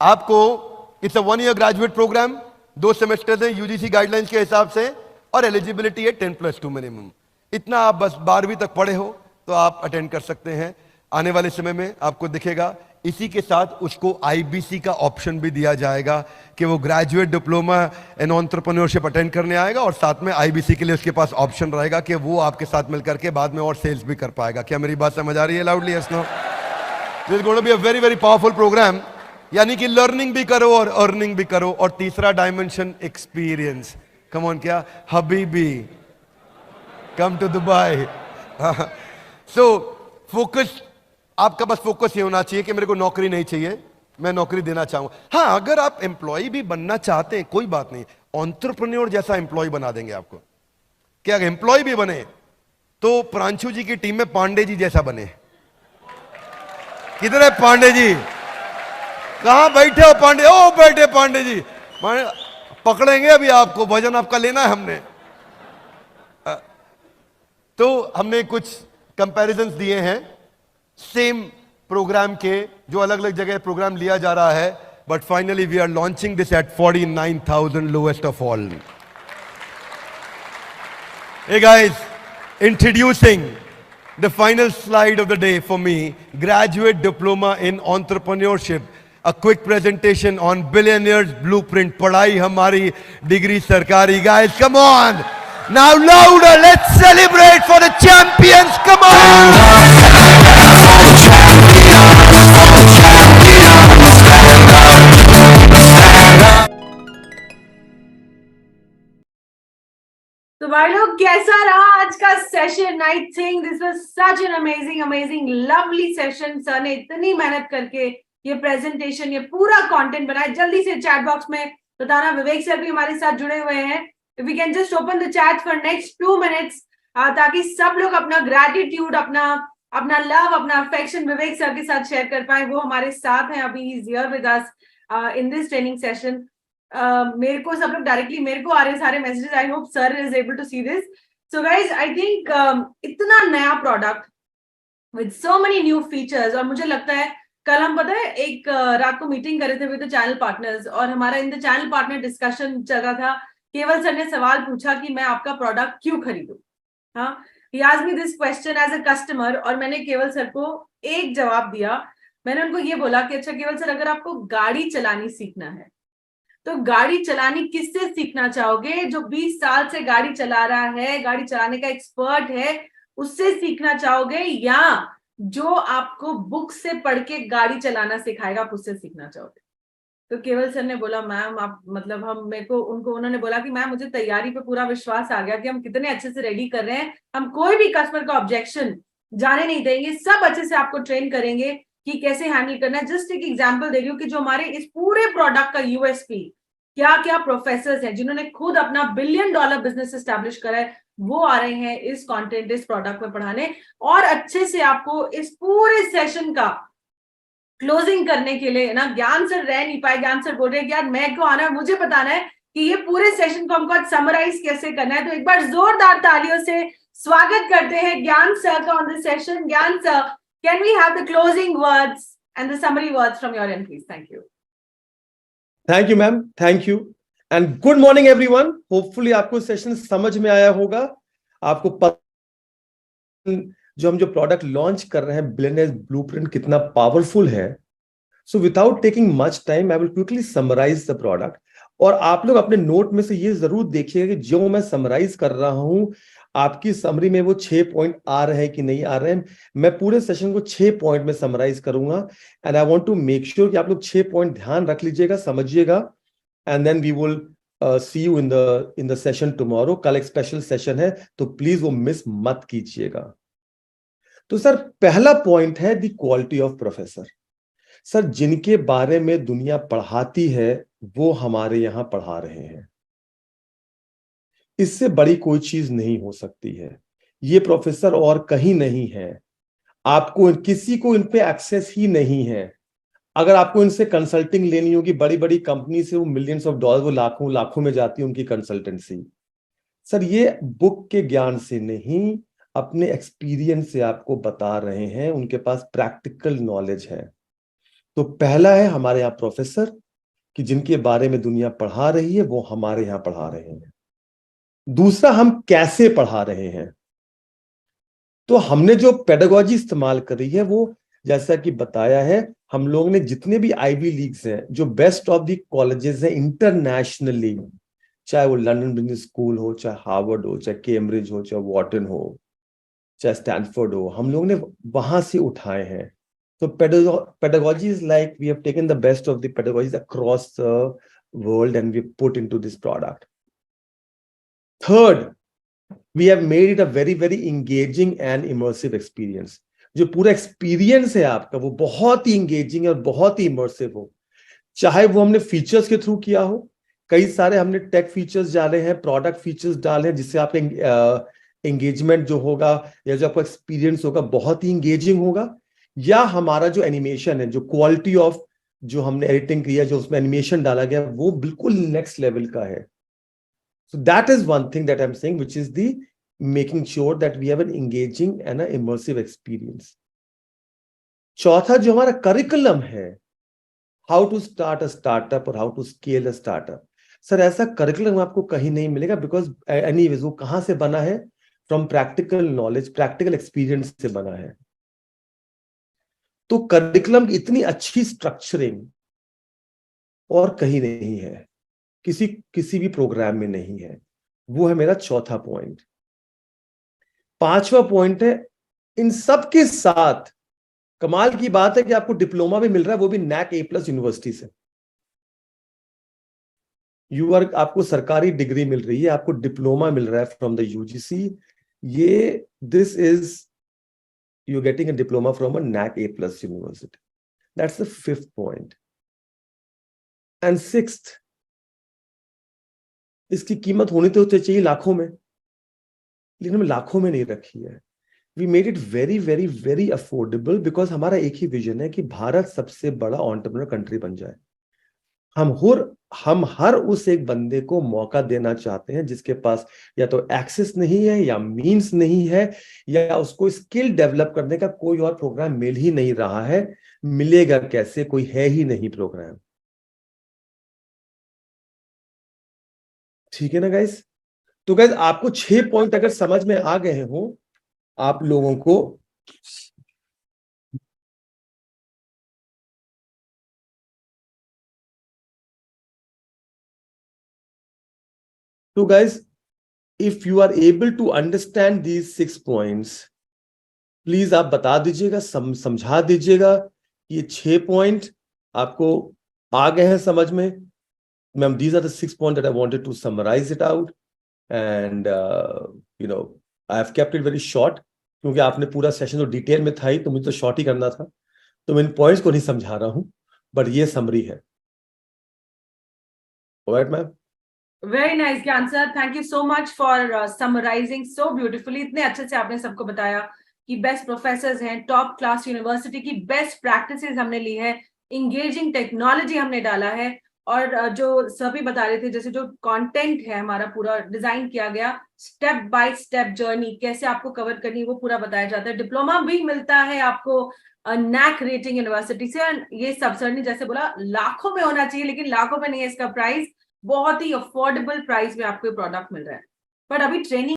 S1: आपको it's a 1 year graduate program, 2 semester है यूजीसी गाइडलाइंस के हिसाब से, और एलिजिबिलिटी है 10+2 मिनिमम। इतना आप बस 12वीं तक पढ़े हो तो आप अटेंड कर सकते हैं। आने वाले समय में आपको दिखेगा, इसी के साथ उसको आईबीसी का ऑप्शन भी दिया जाएगा कि वो graduate diploma in entrepreneurship attend करने आएगा, और साथ में आईबीसी के लिए उसके पास ऑप्शन रहेगा कि वो आपके साथ मिलकर के बाद में और सेल्स भी कर पाएगा। क्या मेरी बात समझ आ रही है? Loudly yes no? This is going to be a very very powerful program. यानी कि लर्निंग भी करो और अर्निंग भी करो। और तीसरा डायमेंशन एक्सपीरियंस। कम ऑन, क्या हबीबी, come to Dubai. So focus, आपका बस फोकस ये होना चाहिए कि मेरे को नौकरी नहीं चाहिए, मैं नौकरी देना चाहूंगा। हाँ, अगर आप एम्प्लॉय भी बनना चाहते हैं कोई बात नहीं, एंटरप्रेन्योर जैसा एम्प्लॉय बना देंगे आपको। क्या एम्प्लॉय भी बने तो प्रांशु जी की टीम में पांडे जी जैसा बने। किधर है पांडे जी? कहां बैठे हो पांडे? ओ बैठे पांडे जी, पकड़ेंगे अभी आपको, वजन आपका लेना है हमने। तो हमने कुछ कंपैरिजंस दिए हैं सेम प्रोग्राम के, जो अलग अलग जगह प्रोग्राम लिया जा रहा है, but finally we are launching this at 49,000 lowest of all. Hey guys, introducing The final slide of the day for me, graduate diploma in entrepreneurship. A quick presentation on billionaires blueprint. Padhai hamari, degree sarkari. Guys, come on. Now louder, let's celebrate for the champions. Come on.
S4: तो भाई लोग कैसा रहा आज का session? I think this was such an amazing lovely session. Sir ने इतनी मेहनत करके ये प्रेजेंटेशन, ये पूरा कंटेंट बनाया। जल्दी से चैट बॉक्स में बताना, विवेक सर भी हमारे साथ जुड़े हुए हैं। If we can just open the chat for next 2 minutes, ताकि सब लोग अपना ग्रैटिट्यूड, अपना लव, अपना अफेक्शन विवेक सर के साथ शेयर कर पाए। वो हमारे साथ हैं अभी, he is here with us in this training session. मेरे को सब लोग डायरेक्टली मेरे को आ रहे सारे messages. I hope sir is able to see this. So guys, I think इतना नया product with so many new features, और मुझे लगता है कल हम, पता है, एक रात को मीटिंग कर रहे थे विद द चैनल पार्टनर्स, और हमारा in the channel partner discussion चल रहा था। केवल सर ने सवाल पूछा कि मैं आपका प्रोडक्ट क्यों खरीदूं। हाँ, he asked me this question as a customer, और मैंने केवल सर को एक जवाब दिया। मैंने उनको ये बोला कि अच्छा केवल सर, अगर आपको गाड़ी चलानी सीखना है तो गाड़ी चलानी किससे सीखना चाहोगे? जो 20 साल से गाड़ी चला रहा है, गाड़ी चलाने का एक्सपर्ट है, उससे सीखना चाहोगे, या जो आपको बुक से पढ़ के गाड़ी चलाना सिखाएगा आप उससे सीखना चाहोगे? तो केवल सर ने बोला, मैम आप, मतलब हम, मेरे को उन्होंने बोला कि मैम मुझे तैयारी पे पूरा विश्वास आ गया कि हम कितने अच्छे से रेडी कर रहे हैं। हम कोई भी कस्टमर का ऑब्जेक्शन जाने नहीं देंगे, सब अच्छे से आपको ट्रेन करेंगे कि कैसे हैंडल करना है। जस्ट एक एग्जांपल दे रही हूँ कि जो हमारे इस पूरे प्रोडक्ट का यूएसपी, क्या क्या प्रोफेसर्स हैं जिन्होंने खुद अपना $1 बिलियन बिजनेस एस्टैब्लिश करा है, वो आ रहे हैं इस कंटेंट, इस प्रोडक्ट में पढ़ाने, और अच्छे से आपको इस पूरे सेशन का क्लोजिंग करने के लिए ना। ज्ञान सर रह नहीं पाए, ज्ञान सर बोल रहे हैं कि यार मैं को आना है, मुझे बताना है कि ये पूरे सेशन को हमको समराइज कैसे करना है। तो एक बार जोरदार तालियों से स्वागत करते हैं ज्ञान सर का on the session. Gyan sir, can we have the closing words and the summary words from your end, please? Thank you.
S5: Thank you ma'am, thank you, and good morning everyone. Hopefully आपको session समझ में आया होगा। आपको जो हम जो product launch कर रहे हैं, बिलियनियर्स ब्लूप्रिंट, कितना पावरफुल है। So without taking much time, I will quickly summarise the product. और आप लोग अपने नोट में से ये जरूर देखिएगा कि जो मैं समराइज कर रहा हूं, आपकी समरी में वो 6 पॉइंट आ रहे हैं कि नहीं आ रहे हैं। मैं पूरे सेशन को 6 पॉइंट में समराइज करूंगा, and I want to make sure कि आप लोग 6 पॉइंट ध्यान रख लीजिएगा, समझिएगा, and then we will see you in the session tomorrow. कल एक स्पेशल सेशन है, तो प्लीज वो मिस मत कीजिएगा। तो सर, पहला पॉइंट है the quality of professor. Sir, जिनके बारे में दुनिया पढ़ाती है वो हमारे यहां पढ़ा रहे हैं। इससे बड़ी कोई चीज नहीं हो सकती है। ये प्रोफेसर और कहीं नहीं है। आपको किसी को इन पे एक्सेस ही नहीं है। अगर आपको इनसे कंसल्टिंग लेनी होगी, बड़ी बड़ी कंपनी से, वो मिलियंस ऑफ डॉलर, वो लाखों में जाती है उनकी कंसल्टेंसी। सर, ये बुक के ज्ञान से नहीं, अपने एक्सपीरियंस से आपको बता रहे हैं। उनके पास प्रैक्टिकल नॉलेज है। तो पहला है हमारे यहाँ प्रोफेसर, कि जिनके बारे में दुनिया पढ़ा रही है वो हमारे यहाँ पढ़ा रहे हैं। दूसरा, हम कैसे पढ़ा रहे हैं। तो हमने जो पेडागोजी इस्तेमाल करी है, वो जैसा कि बताया है, हम लोग ने जितने भी आईवी लीग्स हैं, जो बेस्ट ऑफ द कॉलेजेस हैं इंटरनेशनली, चाहे वो लंदन बिजनेस स्कूल हो, चाहे हार्वर्ड हो, चाहे कैम्ब्रिज हो, चाहे वॉटन हो, चाहे स्टैनफोर्ड हो, हम लोग ने वहां से उठाए हैं। तो pedagogy is like we have taken the best of the pedagogies across the world and we put into this product. Third, we have made it a very, very engaging and immersive experience. जो पूरा experience है आपका, वो बहुत ही engaging और बहुत ही immersive हो। चाहे वो हमने फीचर्स के थ्रू किया हो, कई सारे हमने टेक फीचर्स डाले हैं, प्रोडक्ट फीचर्स डाले हैं, जिससे आपका एंगेजमेंट जो होगा या जो आपका एक्सपीरियंस होगा बहुत ही इंगेजिंग होगा। या हमारा जो एनिमेशन है, जो क्वालिटी ऑफ जो हमने एडिटिंग किया, जो उसमें एनिमेशन डाला गया, वो बिल्कुल नेक्स्ट लेवल का है। So that is one thing that I am saying, which is the making sure that we have an engaging and an immersive experience. चौथा, जो हमारा करिकुलम है, how to start a startup और how to scale a startup. Sir, ऐसा curriculum आपको कहीं नहीं मिलेगा, बिकॉज एनीवेज वो कहां से बना है, from practical knowledge, practical experience से बना है। तो करिकुलम की इतनी अच्छी स्ट्रक्चरिंग और कहीं नहीं है, किसी भी प्रोग्राम में नहीं है। वो है मेरा चौथा पॉइंट। पांचवा पॉइंट है, इन सब के साथ कमाल की बात है कि आपको डिप्लोमा भी मिल रहा है, वो भी NAC A+ यूनिवर्सिटी से। आपको सरकारी डिग्री मिल रही है, आपको डिप्लोमा मिल रहा है फ्रॉम द UGC। ये this is you getting a diploma from a NAC A+ university. That's the fifth point. And sixth, इसकी कीमत होनी तो चाहिए लाखों में, लेकिन हमने लाखों में नहीं रखी है। We made it very very very affordable, because हमारा एक ही विजन है कि भारत सबसे बड़ा एंटरप्रेन्योर कंट्री बन जाए। हम हर उस एक बंदे को मौका देना चाहते हैं जिसके पास या तो एक्सेस नहीं है, या मींस नहीं है, या उसको स्किल डेवलप करने का कोई और प्रोग्राम मिल ही नहीं रहा है। मिलेगा कैसे, कोई है ही नहीं प्रोग्राम। ठीक है ना गाइस? तो गाइस, आपको 6 पॉइंट अगर समझ में आ गए हो आप लोगों को, तो guys, if you are able to understand these 6 points, please आप बता दीजिएगा, समझा दीजिएगा। ये 6 पॉइंट आपको आ गए हैं समझ में? Ma'am, these are the 6 points that I wanted to summarize it out, and I have kept it very short, क्योंकि आपने पूरा सेशन तो डिटेल में था ही, तो मुझे तो शॉर्ट ही करना था, तो मैं इन पॉइंट्स को नहीं समझा रहा हूं, बट ये समरी है। Alright ma'am?
S4: Very nice Gyan sir, thank you so much for summarising so beautifully. इतने अच्छे से आपने सबको बताया कि बेस्ट प्रोफेसर्स हैं, टॉप क्लास यूनिवर्सिटी की बेस्ट प्रैक्टिसेस हमने ली है, इंगेजिंग टेक्नोलॉजी हमने डाला है, और जो सभी बता रहे थे, जैसे जो कंटेंट है हमारा पूरा डिजाइन किया गया, स्टेप बाय स्टेप जर्नी कैसे आपको कवर करनी वो पूरा बताया जाता है। डिप्लोमा भी मिलता है आपको NAC रेटिंग यूनिवर्सिटी से। ये सब सर ने जैसे बोला लाखों में होना चाहिए, लेकिन लाखों में नहीं है इसका प्राइस, बहुत ही अफोर्डेबल प्राइस में आपको ये प्रोडक्ट मिल रहा है। बट अभी ट्रेनिंग